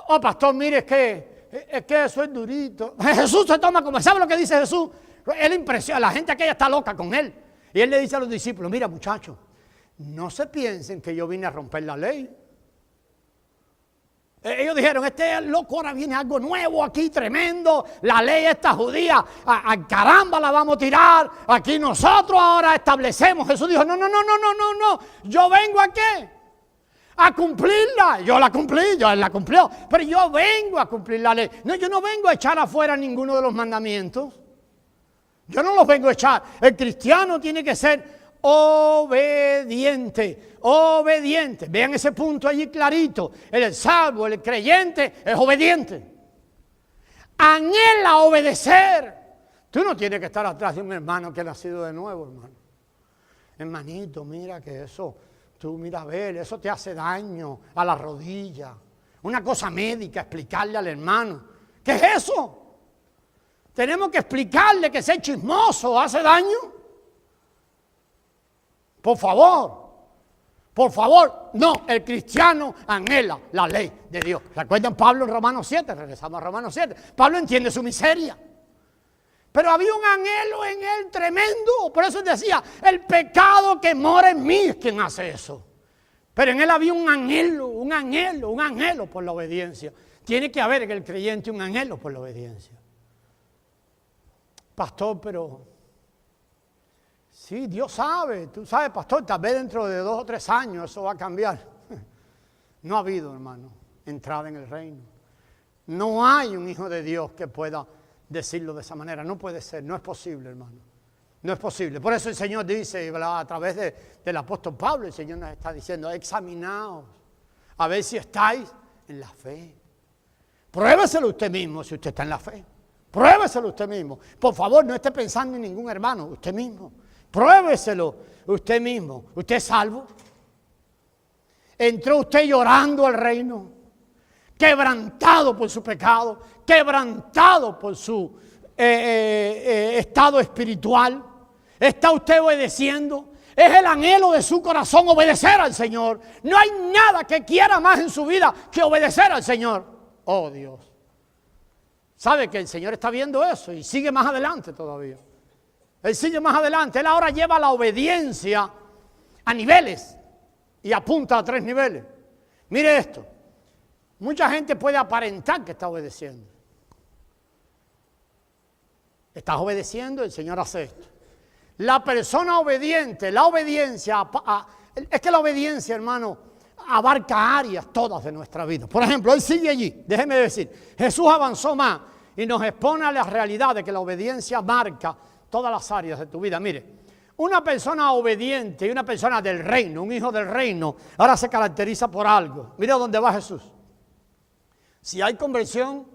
Oh, pastor, mire, es que eso es durito. Jesús se toma como, ¿sabe lo que dice Jesús? Él impresiona, la gente aquella está loca con Él. Y Él le dice a los discípulos, mira muchachos, no se piensen que yo vine a romper la ley. Ellos dijeron, este loco ahora viene algo nuevo aquí, tremendo, la ley esta judía, a caramba la vamos a tirar, aquí nosotros ahora establecemos. Jesús dijo, no, yo vengo a qué, a cumplirla. Yo la cumplí, Él la cumplió, pero yo vengo a cumplir la ley. No, yo no vengo a echar afuera ninguno de los mandamientos. Yo no los vengo a echar. El cristiano tiene que ser obediente, obediente. Vean ese punto allí clarito. El salvo, el creyente es obediente. Anhela obedecer. Tú no tienes que estar atrás de un hermano que ha nacido de nuevo, hermano. Hermanito, mira que eso, tú mira a ver, eso te hace daño a la rodilla. Una cosa médica, explicarle al hermano. ¿Qué es eso? Tenemos que explicarle que ser chismoso hace daño. Por favor, no, el cristiano anhela la ley de Dios. ¿Recuerdan Pablo en Romanos 7? Regresamos a Romanos 7. Pablo entiende su miseria. Pero había un anhelo en él tremendo. Por eso él decía, el pecado que mora en mí es quien hace eso. Pero en él había un anhelo por la obediencia. Tiene que haber en el creyente un anhelo por la obediencia. Pastor, pero sí, Dios sabe, tú sabes, pastor, tal vez dentro de 2 o 3 años eso va a cambiar. No ha habido, hermano, entrada en el reino. No hay un hijo de Dios que pueda decirlo de esa manera. No puede ser, no es posible, hermano. No es posible. Por eso el Señor dice, a través del apóstol Pablo, el Señor nos está diciendo, examinaos, a ver si estáis en la fe. Pruébeselo usted mismo si usted está en la fe. Pruébeselo usted mismo. Por favor, no esté pensando en ningún hermano, usted mismo. Pruébeselo usted mismo. ¿Usted es salvo? ¿Entró usted llorando al reino? Quebrantado por su pecado, quebrantado por su estado espiritual. ¿Está usted obedeciendo? Es el anhelo de su corazón obedecer al Señor. No hay nada que quiera más en su vida que obedecer al Señor. Oh Dios. Sabe que el Señor está viendo eso y sigue más adelante todavía. Él sigue más adelante. Él ahora lleva la obediencia a niveles y apunta a 3 niveles. Mire esto. Mucha gente puede aparentar que está obedeciendo. Estás obedeciendo, el Señor hace esto. La persona obediente, la obediencia, es que la obediencia, hermano, abarca áreas todas de nuestra vida. Por ejemplo, Él sigue allí, déjeme decir, Jesús avanzó más y nos expone a la realidad de que la obediencia marca todas las áreas de tu vida. Mire, una persona obediente y una persona del reino, un hijo del reino, ahora se caracteriza por algo. Mira dónde va Jesús. Si hay conversión,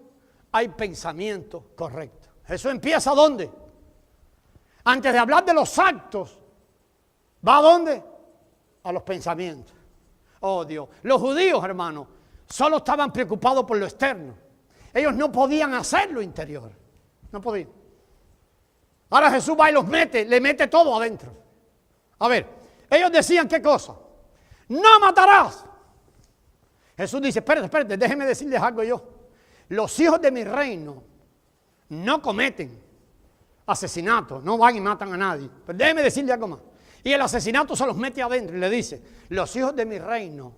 hay pensamiento correcto. Jesús empieza ¿dónde? Antes de hablar de los actos, ¿va a dónde? A los pensamientos. Oh Dios, los judíos, hermanos, solo estaban preocupados por lo externo. Ellos no podían hacer lo interior. No podían. Ahora Jesús va y los mete, le mete todo adentro. A ver, ellos decían ¿qué cosa? No matarás. Jesús dice, espérate, déjenme decirles algo yo. Los hijos de mi reino no cometen asesinato, no van y matan a nadie. Pero déjenme decirle algo más. Y el asesinato se los mete adentro y le dice, los hijos de mi reino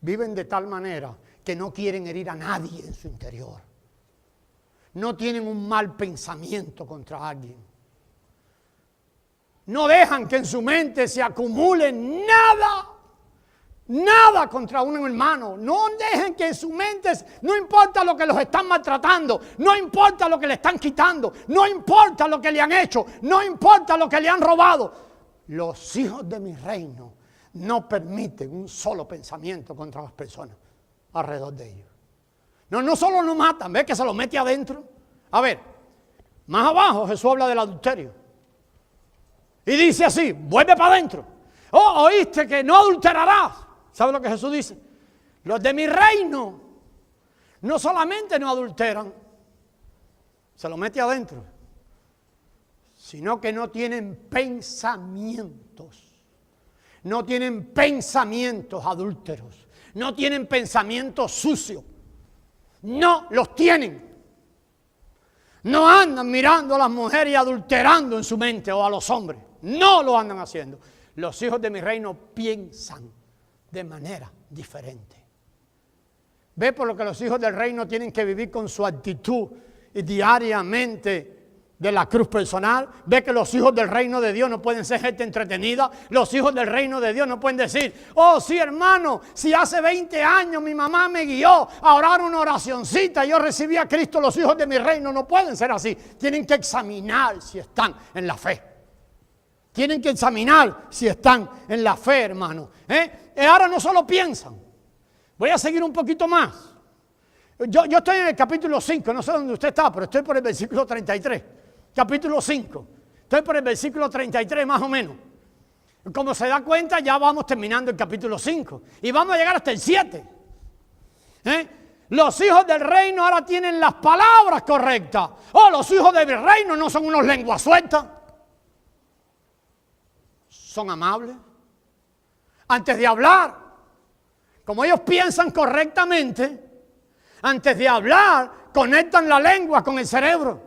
viven de tal manera que no quieren herir a nadie en su interior. No tienen un mal pensamiento contra alguien. No dejan que en su mente se acumule nada contra un hermano. No dejen que en su mente, no importa lo que los están maltratando, no importa lo que le están quitando, no importa lo que le han hecho, no importa lo que le han robado. Los hijos de mi reino no permiten un solo pensamiento contra las personas alrededor de ellos. No solo no matan, ¿ves que se lo mete adentro? A ver, más abajo Jesús habla del adulterio. Y dice así, vuelve para adentro. Oh, oíste que no adulterarás. ¿Sabe lo que Jesús dice? Los de mi reino no solamente no adulteran, se lo mete adentro, sino que no tienen pensamientos. No tienen pensamientos adúlteros. No tienen pensamientos sucios. No los tienen. No andan mirando a las mujeres y adulterando en su mente o a los hombres. No lo andan haciendo. Los hijos de mi reino piensan de manera diferente. Ve por lo que los hijos del reino tienen que vivir con su actitud y diariamente de la cruz personal. Ve que los hijos del reino de Dios no pueden ser gente entretenida. Los hijos del reino de Dios no pueden decir, oh sí hermano, si hace 20 años mi mamá me guió a orar una oracioncita y yo recibí a Cristo. Los hijos de mi reino no pueden ser así. Tienen que examinar si están en la fe. Tienen que examinar si están en la fe, hermano. Ahora no solo piensan. Voy a seguir un poquito más. Yo estoy en el capítulo 5, no sé dónde usted está, pero estoy por el versículo 33. Capítulo 5. Estoy por el versículo 33 más o menos. Como se da cuenta, ya vamos terminando el capítulo 5. Y vamos a llegar hasta el 7. Los hijos del reino ahora tienen las palabras correctas. Oh, los hijos del reino no son unos lenguas sueltas. Son amables. Antes de hablar, como ellos piensan correctamente, antes de hablar, conectan la lengua con el cerebro.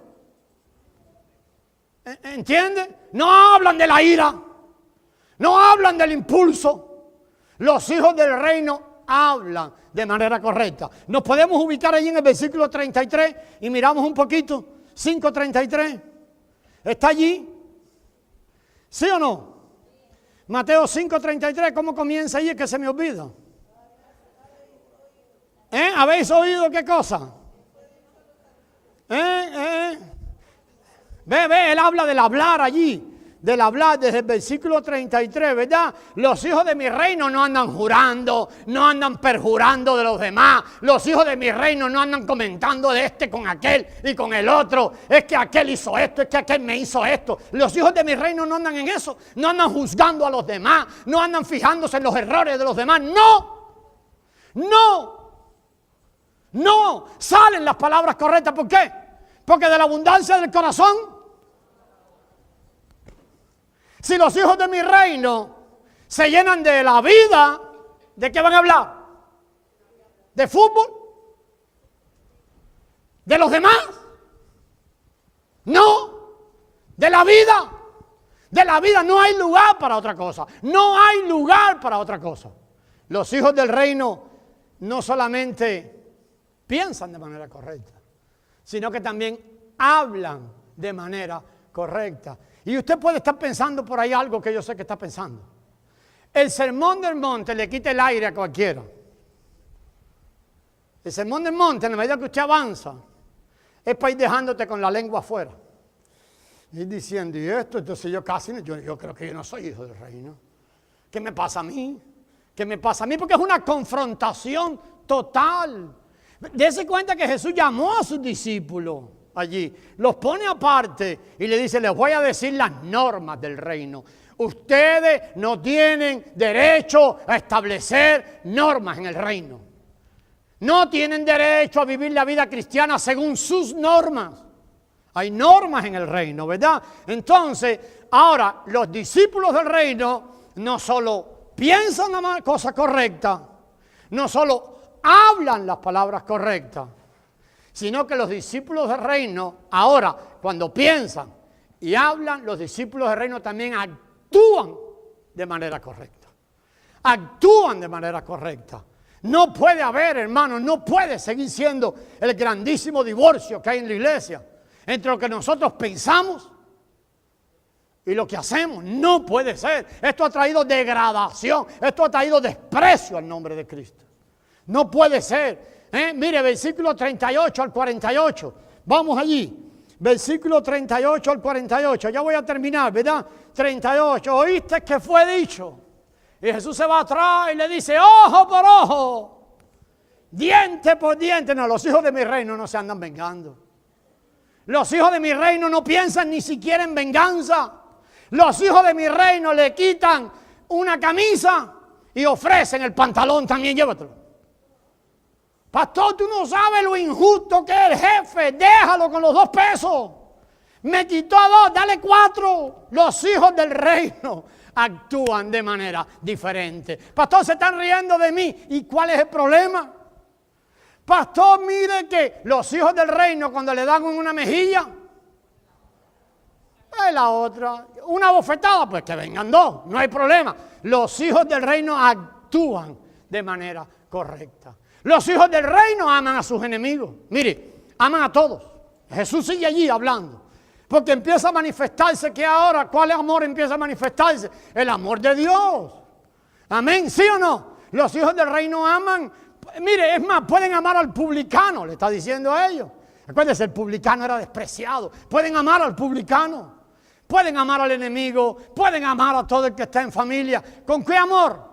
¿Entiende? No hablan de la ira, no hablan del impulso. Los hijos del reino hablan de manera correcta. Nos podemos ubicar allí en el versículo 33 y miramos un poquito. 5:33. ¿Está allí? ¿Sí o no? Mateo 5:33, ¿cómo comienza allí? Que se me olvida. ¿Habéis oído qué cosa? Ve, él habla del hablar allí, del hablar desde el versículo 33, ¿verdad? Los hijos de mi reino no andan jurando, no andan perjurando de los demás. Los hijos de mi reino no andan comentando de este con aquel y con el otro. Es que aquel hizo esto, es que aquel me hizo esto. Los hijos de mi reino no andan en eso, no andan juzgando a los demás, no andan fijándose en los errores de los demás. No, salen las palabras correctas. ¿Por qué? Porque de la abundancia del corazón. Si los hijos de mi reino se llenan de la vida, ¿de qué van a hablar? ¿De fútbol? ¿De los demás? No, de la vida, de la vida. No hay lugar para otra cosa. No hay lugar para otra cosa. Los hijos del reino no solamente piensan de manera correcta, sino que también hablan de manera correcta. Y usted puede estar pensando por ahí algo que yo sé que está pensando. El sermón del monte le quita el aire a cualquiera. El sermón del monte, en la medida que usted avanza, es para ir dejándote con la lengua afuera. Y diciendo, y esto, entonces yo creo que yo no soy hijo del reino. ¿Qué me pasa a mí? ¿Qué me pasa a mí? Porque es una confrontación total. Dese cuenta que Jesús llamó a sus discípulos allí, los pone aparte y le dice, les voy a decir las normas del reino. Ustedes no tienen derecho a establecer normas en el reino. No tienen derecho a vivir la vida cristiana según sus normas. Hay normas en el reino, ¿verdad? Entonces, ahora, los discípulos del reino no solo piensan la cosa correcta, no solo hablan las palabras correctas, sino que los discípulos del reino, ahora, cuando piensan y hablan, los discípulos del reino también actúan de manera correcta. Actúan de manera correcta. No puede haber, hermano, no puede seguir siendo el grandísimo divorcio que hay en la iglesia entre lo que nosotros pensamos y lo que hacemos. No puede ser. Esto ha traído degradación, esto ha traído desprecio al nombre de Cristo. No puede ser. Mire, versículo 38 al 48. Vamos allí. Versículo 38 al 48. Ya voy a terminar, ¿verdad? 38. ¿Oíste que fue dicho? Y Jesús se va atrás y le dice, ojo por ojo, diente por diente. No, los hijos de mi reino no se andan vengando. Los hijos de mi reino no piensan ni siquiera en venganza. Los hijos de mi reino le quitan una camisa y ofrecen el pantalón también, llévatelo. Pastor, tú no sabes lo injusto que es el jefe, déjalo con los 2 pesos. Me quitó 2, dale 4. Los hijos del reino actúan de manera diferente. Pastor, se están riendo de mí. ¿Y cuál es el problema? Pastor, mire que los hijos del reino cuando le dan una mejilla, la otra, una bofetada, pues que vengan 2, no hay problema. Los hijos del reino actúan de manera correcta. Los hijos del reino aman a sus enemigos. Mire, aman a todos. Jesús sigue allí hablando. Porque empieza a manifestarse que ahora, ¿cuál amor empieza a manifestarse? El amor de Dios. Amén, ¿sí o no? Los hijos del reino aman. Mire, es más, pueden amar al publicano, le está diciendo a ellos. Acuérdense, el publicano era despreciado. Pueden amar al publicano. Pueden amar al enemigo. Pueden amar a todo el que está en familia. ¿Con qué amor?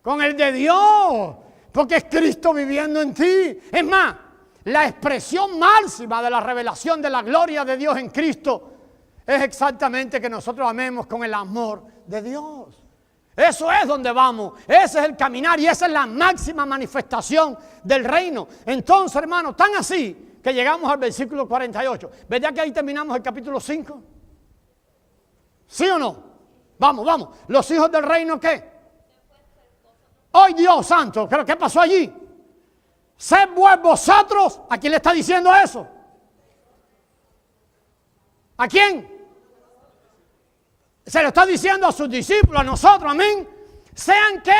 Con el de Dios. Porque es Cristo viviendo en ti. Es más, la expresión máxima de la revelación de la gloria de Dios en Cristo es exactamente que nosotros amemos con el amor de Dios. Eso es donde vamos, ese es el caminar y esa es la máxima manifestación del reino. Entonces, hermanos, tan así que llegamos al versículo 48. ¿Verdad que ahí terminamos el capítulo 5? ¿Sí o no? Vamos, vamos. ¿Los hijos del reino qué? ¡Ay, Dios santo! ¿Qué pasó allí? Sed vosotros. ¿A quién le está diciendo eso? ¿A quién? Se lo está diciendo a sus discípulos, a nosotros, amén. Sean qué.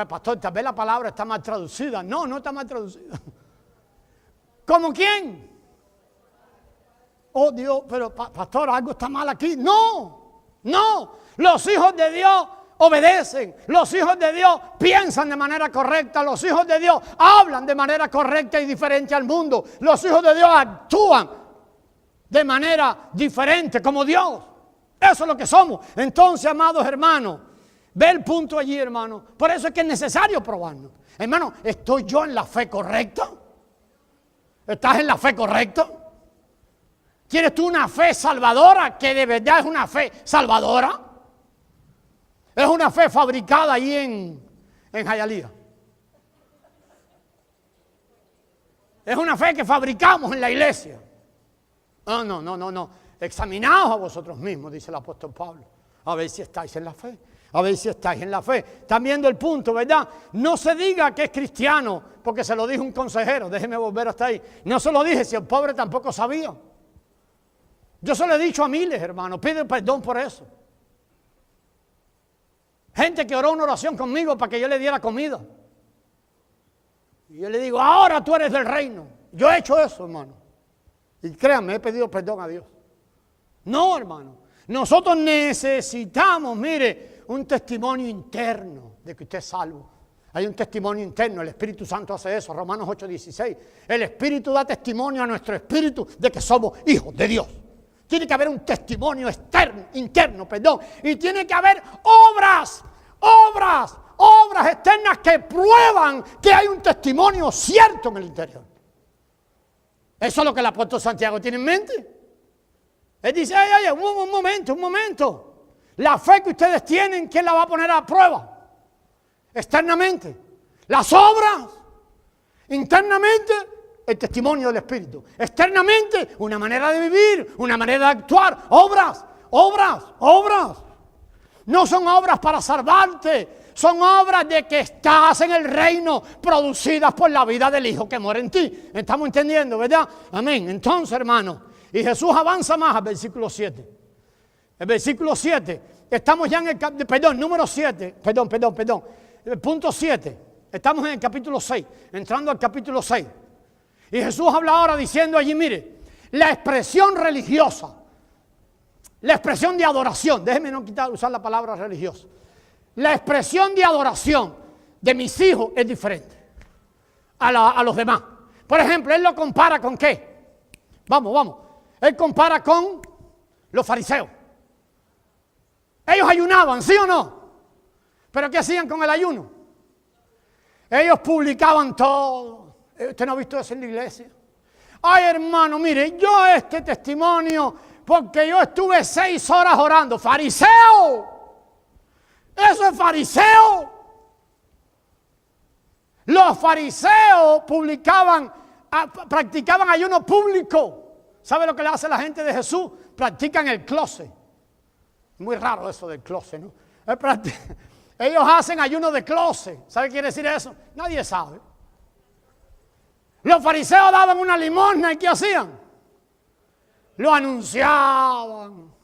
Pastor, tal vez la palabra está mal traducida. No, no está mal traducida. ¿Cómo quién? Oh Dios, pero pastor, algo está mal aquí. No, no. Los hijos de Dios obedecen. Los hijos de Dios piensan de manera correcta. Los hijos de Dios hablan de manera correcta y diferente al mundo. Los hijos de Dios actúan de manera diferente como Dios. Eso es lo que somos. Entonces, amados hermanos, ve el punto allí, hermano. Por eso es que es necesario probarnos. Hermano, ¿estoy yo en la fe correcta? ¿Estás en la fe correcta? ¿Tienes tú una fe salvadora que de verdad es una fe salvadora? Es una fe fabricada ahí en Hialeah. Es una fe que fabricamos en la iglesia. No. Examinaos a vosotros mismos, dice el apóstol Pablo, a ver si estáis en la fe. A ver si estáis en la fe. Están viendo el punto, ¿verdad? No se diga que es cristiano porque se lo dijo un consejero. Déjeme volver hasta ahí. No se lo dije si el pobre tampoco sabía. Yo se lo he dicho a miles, hermanos. Pide perdón por eso. Gente que oró una oración conmigo para que yo le diera comida. Y yo le digo, ahora tú eres del reino. Yo he hecho eso, hermano. Y créanme, he pedido perdón a Dios. No, hermano. Nosotros necesitamos, mire, un testimonio interno de que usted es salvo. Hay un testimonio interno, el Espíritu Santo hace eso, Romanos 8:16. El Espíritu da testimonio a nuestro espíritu de que somos hijos de Dios. Tiene que haber un testimonio interno, y tiene que haber obras externas que prueban que hay un testimonio cierto en el interior. Eso es lo que el apóstol Santiago tiene en mente. Él dice, un momento. La fe que ustedes tienen, ¿quién la va a poner a prueba? Externamente. Las obras. Internamente, el testimonio del Espíritu. Externamente, una manera de vivir, una manera de actuar. Obras. No son obras para salvarte. Son obras de que estás en el reino, producidas por la vida del Hijo que mora en ti. ¿Estamos entendiendo, verdad? Amén. Entonces, hermano, y Jesús avanza más al versículo 7. El versículo 7, estamos ya en el número 7, el punto 7. Estamos en el capítulo 6, entrando al capítulo 6. Y Jesús habla ahora diciendo allí, mire, la expresión religiosa, la expresión de adoración, déjeme no usar la palabra religiosa. La expresión de adoración de mis hijos es diferente a los demás. Por ejemplo, él lo compara con ¿qué? Vamos. Él compara con los fariseos. Ellos ayunaban, ¿sí o no? ¿Pero qué hacían con el ayuno? Ellos publicaban todo. ¿Usted no ha visto eso en la iglesia? Ay, hermano, mire, yo este testimonio, porque yo estuve 6 horas orando. ¡Fariseo! ¡Eso es fariseo! Los fariseos practicaban ayuno público. ¿Sabe lo que le hace la gente de Jesús? Practican el closet. Muy raro eso del closet, ¿no? Ellos hacen ayuno de closet. ¿Sabe qué quiere decir eso? Nadie sabe. Los fariseos daban una limosna y ¿qué hacían? Lo anunciaban.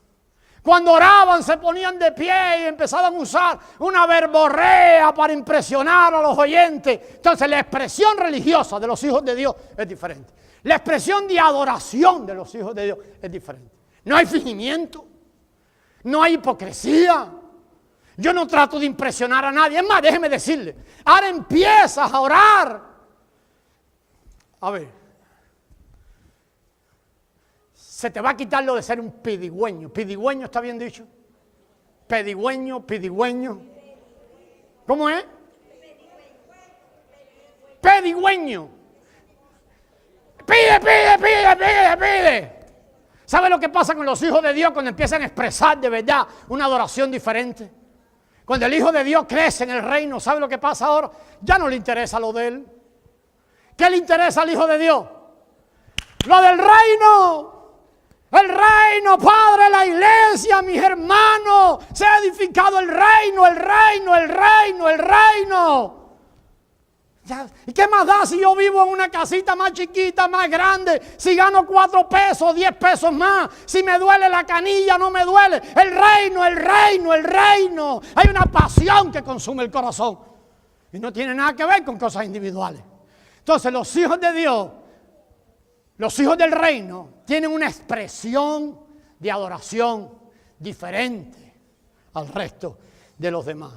Cuando oraban se ponían de pie y empezaban a usar una verborrea para impresionar a los oyentes. Entonces la expresión religiosa de los hijos de Dios es diferente. La expresión de adoración de los hijos de Dios es diferente. No hay fingimiento, no hay hipocresía. Yo no trato de impresionar a nadie. Es más, déjeme decirle, ahora empiezas a orar. A ver. Se te va a quitar lo de ser un pedigüeño. ¿Pedigüeño está bien dicho? Pedigüeño. ¿Cómo es? Pedigüeño. Pide. ¿Sabe lo que pasa con los hijos de Dios cuando empiezan a expresar de verdad una adoración diferente? Cuando el Hijo de Dios crece en el reino, ¿sabe lo que pasa ahora? Ya no le interesa lo de él. ¿Qué le interesa al Hijo de Dios? Lo del reino. El reino, Padre, la iglesia, mis hermanos, se ha edificado el reino. ¿Y qué más da si yo vivo en una casita más chiquita, más grande? Si gano 4 pesos, 10 pesos más. Si me duele la canilla, no me duele. El reino. Hay una pasión que consume el corazón. Y no tiene nada que ver con cosas individuales. Entonces los hijos de Dios, los hijos del reino, tienen una expresión de adoración diferente al resto de los demás.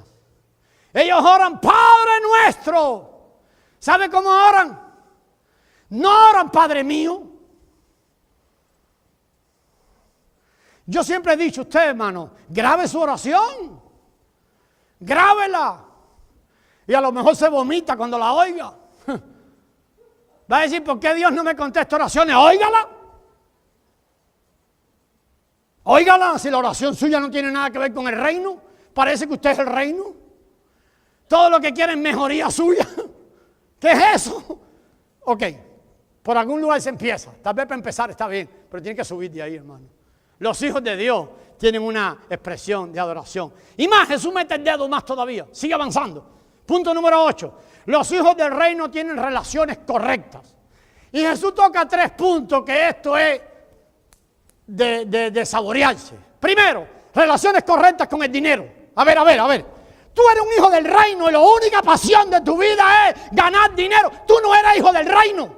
Ellos oran, Padre nuestro. ¿Sabe cómo oran? No oran, Padre mío. Yo siempre he dicho a usted, hermano, grabe su oración. Grábela. Y a lo mejor se vomita cuando la oiga. Va a decir, ¿por qué Dios no me contesta oraciones? Óigala. Óigala, si la oración suya no tiene nada que ver con el reino. Parece que usted es el reino. Todo lo que quiere es mejoría suya. ¿Qué es eso? Ok, por algún lugar se empieza. Tal vez para empezar está bien, pero tiene que subir de ahí, hermano. Los hijos de Dios tienen una expresión de adoración. Y más, Jesús mete el dedo más todavía. Sigue avanzando. Punto número 8. Los hijos del reino tienen relaciones correctas. Y Jesús toca 3 puntos que esto es de saborearse. Primero, relaciones correctas con el dinero. A ver. Tú eres un hijo del reino y la única pasión de tu vida es ganar dinero. Tú no eres hijo del reino.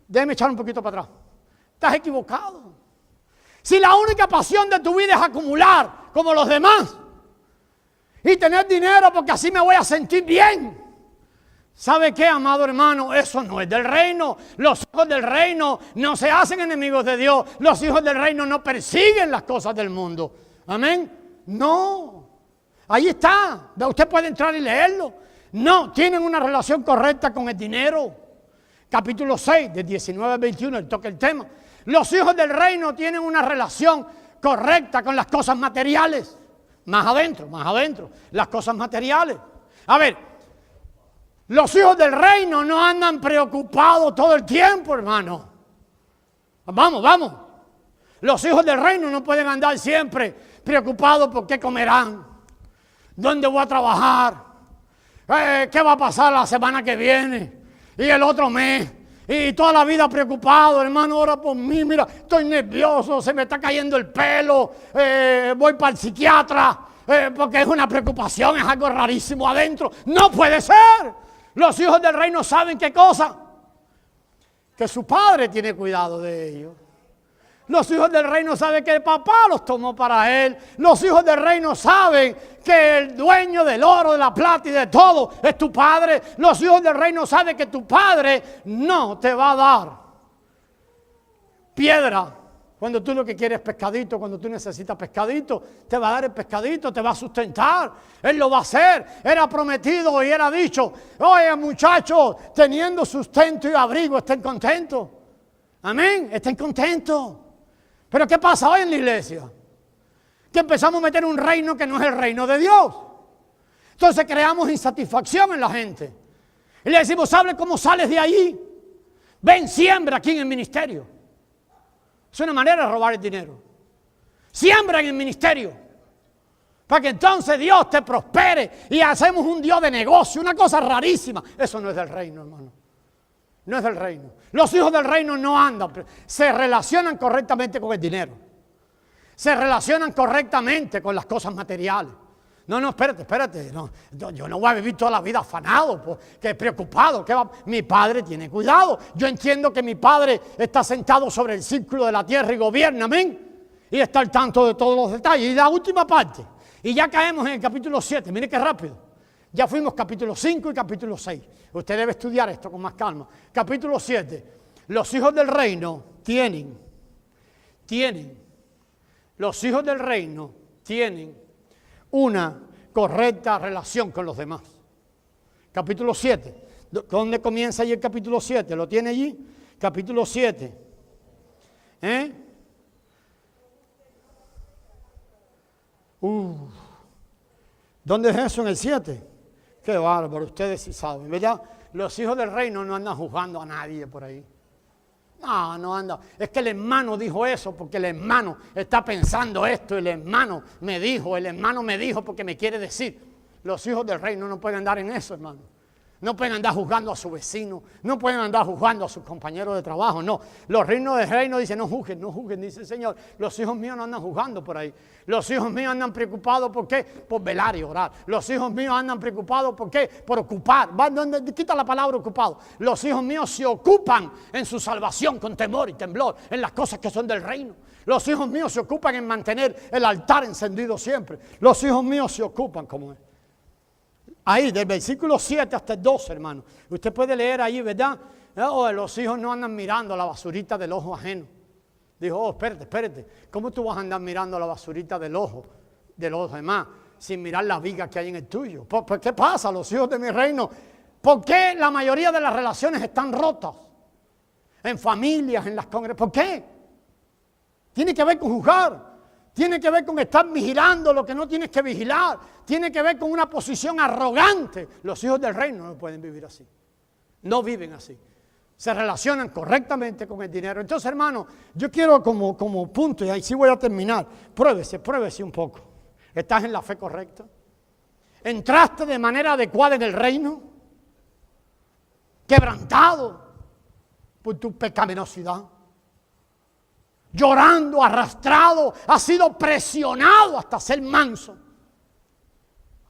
Déjame echar un poquito para atrás. Estás equivocado. Si la única pasión de tu vida es acumular como los demás y tener dinero porque así me voy a sentir bien. ¿Sabe qué, amado hermano? Eso no es del reino. Los hijos del reino no se hacen enemigos de Dios. Los hijos del reino no persiguen las cosas del mundo. Amén. No. Ahí está. Usted puede entrar y leerlo. No, tienen una relación correcta con el dinero. Capítulo 6, de 19 al 21, él toca el tema. Los hijos del reino tienen una relación correcta con las cosas materiales. Más adentro, las cosas materiales. A ver. Los hijos del reino no andan preocupados todo el tiempo, hermano. Vamos. Los hijos del reino no pueden andar siempre preocupados por qué comerán, dónde voy a trabajar, qué va a pasar la semana que viene y el otro mes. Y toda la vida preocupado, hermano, ora por mí, mira, estoy nervioso, se me está cayendo el pelo, voy para el psiquiatra, porque es una preocupación, es algo rarísimo adentro. No puede ser. Los hijos del reino saben qué cosa, que su padre tiene cuidado de ellos. Los hijos del reino saben que el papá los tomó para él. Los hijos del reino saben que el dueño del oro, de la plata y de todo es tu padre. Los hijos del reino saben que tu padre no te va a dar piedra cuando tú lo que quieres es pescadito, cuando tú necesitas pescadito, te va a dar el pescadito, te va a sustentar. Él lo va a hacer. Era prometido y era dicho, oye muchachos, teniendo sustento y abrigo, estén contentos. Amén, estén contentos. Pero ¿qué pasa hoy en la iglesia? Que empezamos a meter un reino que no es el reino de Dios. Entonces creamos insatisfacción en la gente. Y le decimos, ¿sabes cómo sales de ahí? Ven, siembra aquí en el ministerio. Es una manera de robar el dinero. Siembra en el ministerio. Para que entonces Dios te prospere y hacemos un Dios de negocio, una cosa rarísima. Eso no es del reino, hermano. No es del reino. Los hijos del reino no andan, se relacionan correctamente con el dinero. Se relacionan correctamente con las cosas materiales. No, espérate. No, yo no voy a vivir toda la vida afanado, que preocupado. Mi padre tiene cuidado. Yo entiendo que mi padre está sentado sobre el círculo de la tierra y gobierna, amén. Y está al tanto de todos los detalles. Y la última parte, y ya caemos en el capítulo 7, mire qué rápido. Ya fuimos capítulo 5 y capítulo 6. Usted debe estudiar esto con más calma. Capítulo 7. Los hijos del reino los hijos del reino tienen una correcta relación con los demás. Capítulo 7. ¿Dónde comienza allí el capítulo 7? ¿Lo tiene allí? Capítulo 7. ¿Dónde es eso en el 7? Qué bárbaro, ustedes sí saben, ¿verdad? Los hijos del reino no andan juzgando a nadie por ahí. No anda. Es que el hermano dijo eso porque el hermano está pensando esto. El hermano me dijo porque me quiere decir. Los hijos del reino no pueden andar en eso, hermano. No pueden andar juzgando a su vecino. No pueden andar juzgando a sus compañeros de trabajo. No. Los reinos del reino dicen, no juzguen, dice el Señor. Los hijos míos no andan juzgando por ahí. Los hijos míos andan preocupados, ¿por qué? Por velar y orar. Los hijos míos andan preocupados, ¿por qué? Por ocupar. Quita la palabra ocupado. Los hijos míos se ocupan en su salvación con temor y temblor, en las cosas que son del reino. Los hijos míos se ocupan en mantener el altar encendido siempre. Los hijos míos se ocupan como es. Ahí, del versículo 7 hasta el 12, hermano. Usted puede leer ahí, ¿verdad? Los hijos no andan mirando la basurita del ojo ajeno. Dijo, espérate. ¿Cómo tú vas a andar mirando la basurita del ojo de los demás sin mirar la viga que hay en el tuyo? ¿Por qué pasa, los hijos de mi reino? ¿Por qué la mayoría de las relaciones están rotas? En familias, en las congregaciones. ¿Por qué? Tiene que ver con juzgar. Tiene que ver con estar vigilando lo que no tienes que vigilar. Tiene que ver con una posición arrogante. Los hijos del reino no pueden vivir así. No viven así. se relacionan correctamente con el dinero. Entonces, hermano, yo quiero como punto, y ahí sí voy a terminar, pruébese un poco. ¿Estás en la fe correcta? ¿Entraste de manera adecuada en el reino? Quebrantado por tu pecaminosidad, llorando, arrastrado, has sido presionado hasta ser manso.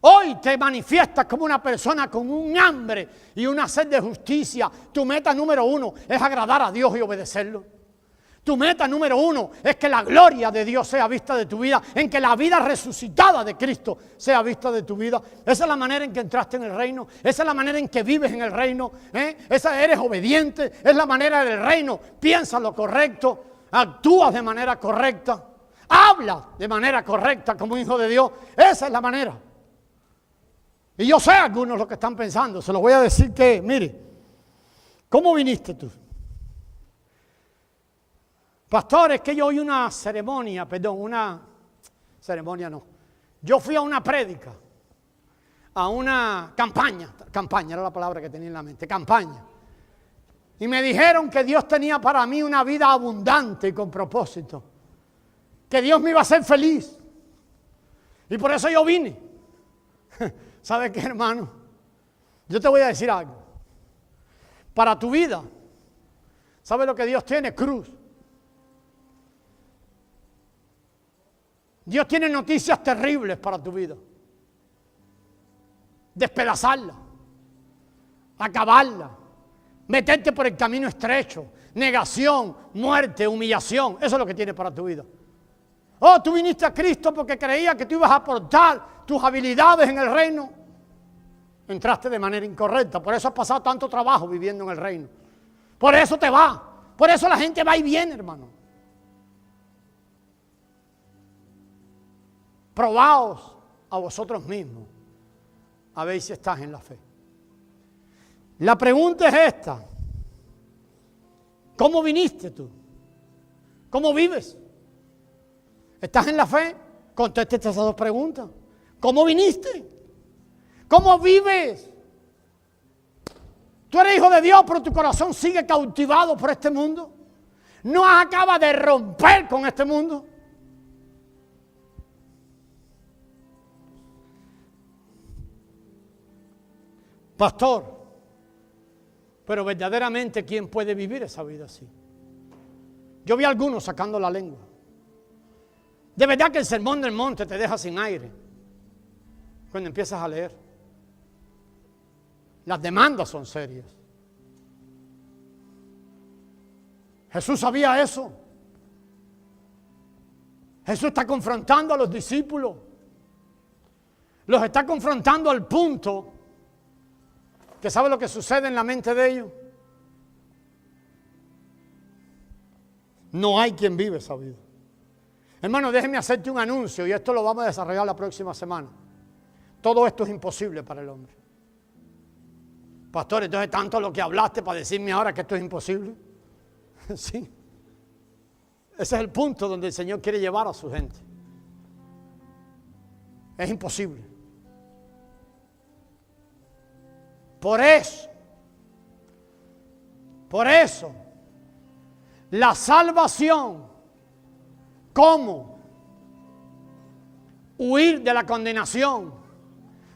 Hoy te manifiestas como una persona con un hambre y una sed de justicia. Tu meta número 1 es agradar a Dios y obedecerlo. Tu meta número 1 es que la gloria de Dios sea vista de tu vida, en que la vida resucitada de Cristo sea vista de tu vida. Esa es la manera en que entraste en el reino, esa es la manera en que vives en el reino, esa eres obediente, es la manera del reino. Piensa lo correcto, actúas de manera correcta, hablas de manera correcta como hijo de Dios. Esa es la manera. Y yo sé algunos lo que están pensando, se los voy a decir que, mire, ¿cómo viniste tú? Pastor, es que yo oí una ceremonia no. Yo fui a una prédica, a una campaña era la palabra que tenía en la mente, campaña. Y me dijeron que Dios tenía para mí una vida abundante y con propósito. Que Dios me iba a hacer feliz. Y por eso yo vine. ¿Sabe qué, hermano? Yo te voy a decir algo. Para tu vida, ¿sabe lo que Dios tiene? Cruz. Dios tiene noticias terribles para tu vida. Despedazarla, acabarla, meterte por el camino estrecho, negación, muerte, humillación. Eso es lo que tiene para tu vida. Oh, tú viniste a Cristo porque creías que tú ibas a aportar tus habilidades en el reino. Entraste de manera incorrecta. Por eso has pasado tanto trabajo viviendo en el reino. Por eso te va. Por eso la gente va y viene, hermano. Probaos a vosotros mismos a ver si estás en la fe. La pregunta es esta. ¿Cómo viniste tú? ¿Cómo vives? ¿Estás en la fe? Conteste esas dos preguntas. ¿Cómo viniste? ¿Cómo vives? Tú eres hijo de Dios, pero tu corazón sigue cautivado por este mundo. No acabas de romper con este mundo. Pastor, pero verdaderamente, ¿quién puede vivir esa vida así? Yo vi a algunos sacando la lengua. De verdad que el sermón del monte te deja sin aire cuando empiezas a leer. Las demandas son serias. Jesús sabía eso. Jesús está confrontando a los discípulos. Los está confrontando al punto que sabe lo que sucede en la mente de ellos. No hay quien vive esa vida. Hermano, déjeme hacerte un anuncio y esto lo vamos a desarrollar la próxima semana. Todo esto es imposible para el hombre. Pastor, entonces tanto lo que hablaste para decirme ahora que esto es imposible. Sí. Ese es el punto donde el Señor quiere llevar a su gente. Es imposible. Por eso, la salvación, ¿cómo? Huir de la condenación,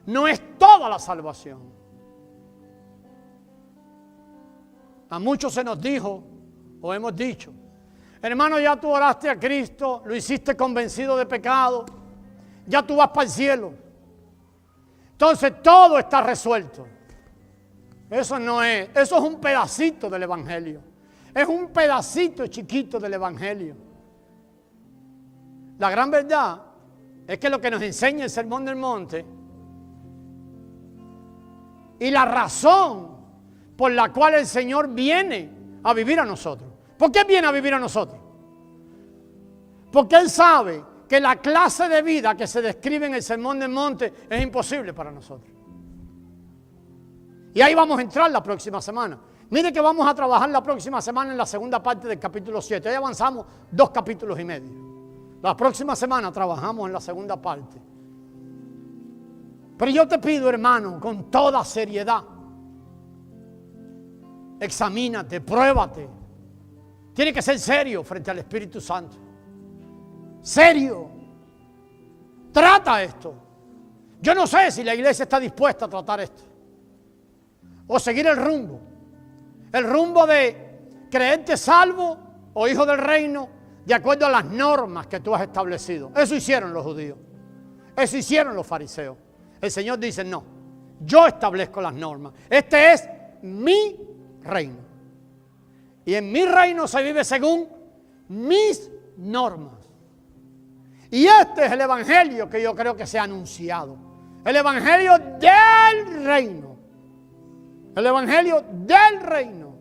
no es toda la salvación. A muchos se nos dijo, o hemos dicho, hermano, ya tú oraste a Cristo, lo hiciste convencido de pecado, ya tú vas para el cielo. Entonces todo está resuelto. Eso no es, eso es un pedacito del Evangelio. Es un pedacito chiquito del Evangelio. La gran verdad es que lo que nos enseña el Sermón del Monte y la razón por la cual el Señor viene a vivir a nosotros. ¿Por qué viene a vivir a nosotros? Porque Él sabe que la clase de vida que se describe en el Sermón del Monte es imposible para nosotros. Y ahí vamos a entrar la próxima semana. Mire que vamos a trabajar la próxima semana en la segunda parte del capítulo 7. Ahí avanzamos 2 capítulos y medio. La próxima semana trabajamos en la segunda parte. Pero yo te pido, hermano, con toda seriedad, examínate, pruébate. Tiene que ser serio frente al Espíritu Santo. Serio. Trata esto. Yo no sé si la iglesia está dispuesta a tratar esto. O seguir el rumbo. El rumbo de creerte salvo o hijo del reino de acuerdo a las normas que tú has establecido. Eso hicieron los judíos. Eso hicieron los fariseos. El Señor dice, no, yo establezco las normas. Este es mi reino. Y en mi reino se vive según mis normas. Y este es el evangelio que yo creo que se ha anunciado. El evangelio del reino. El evangelio del reino.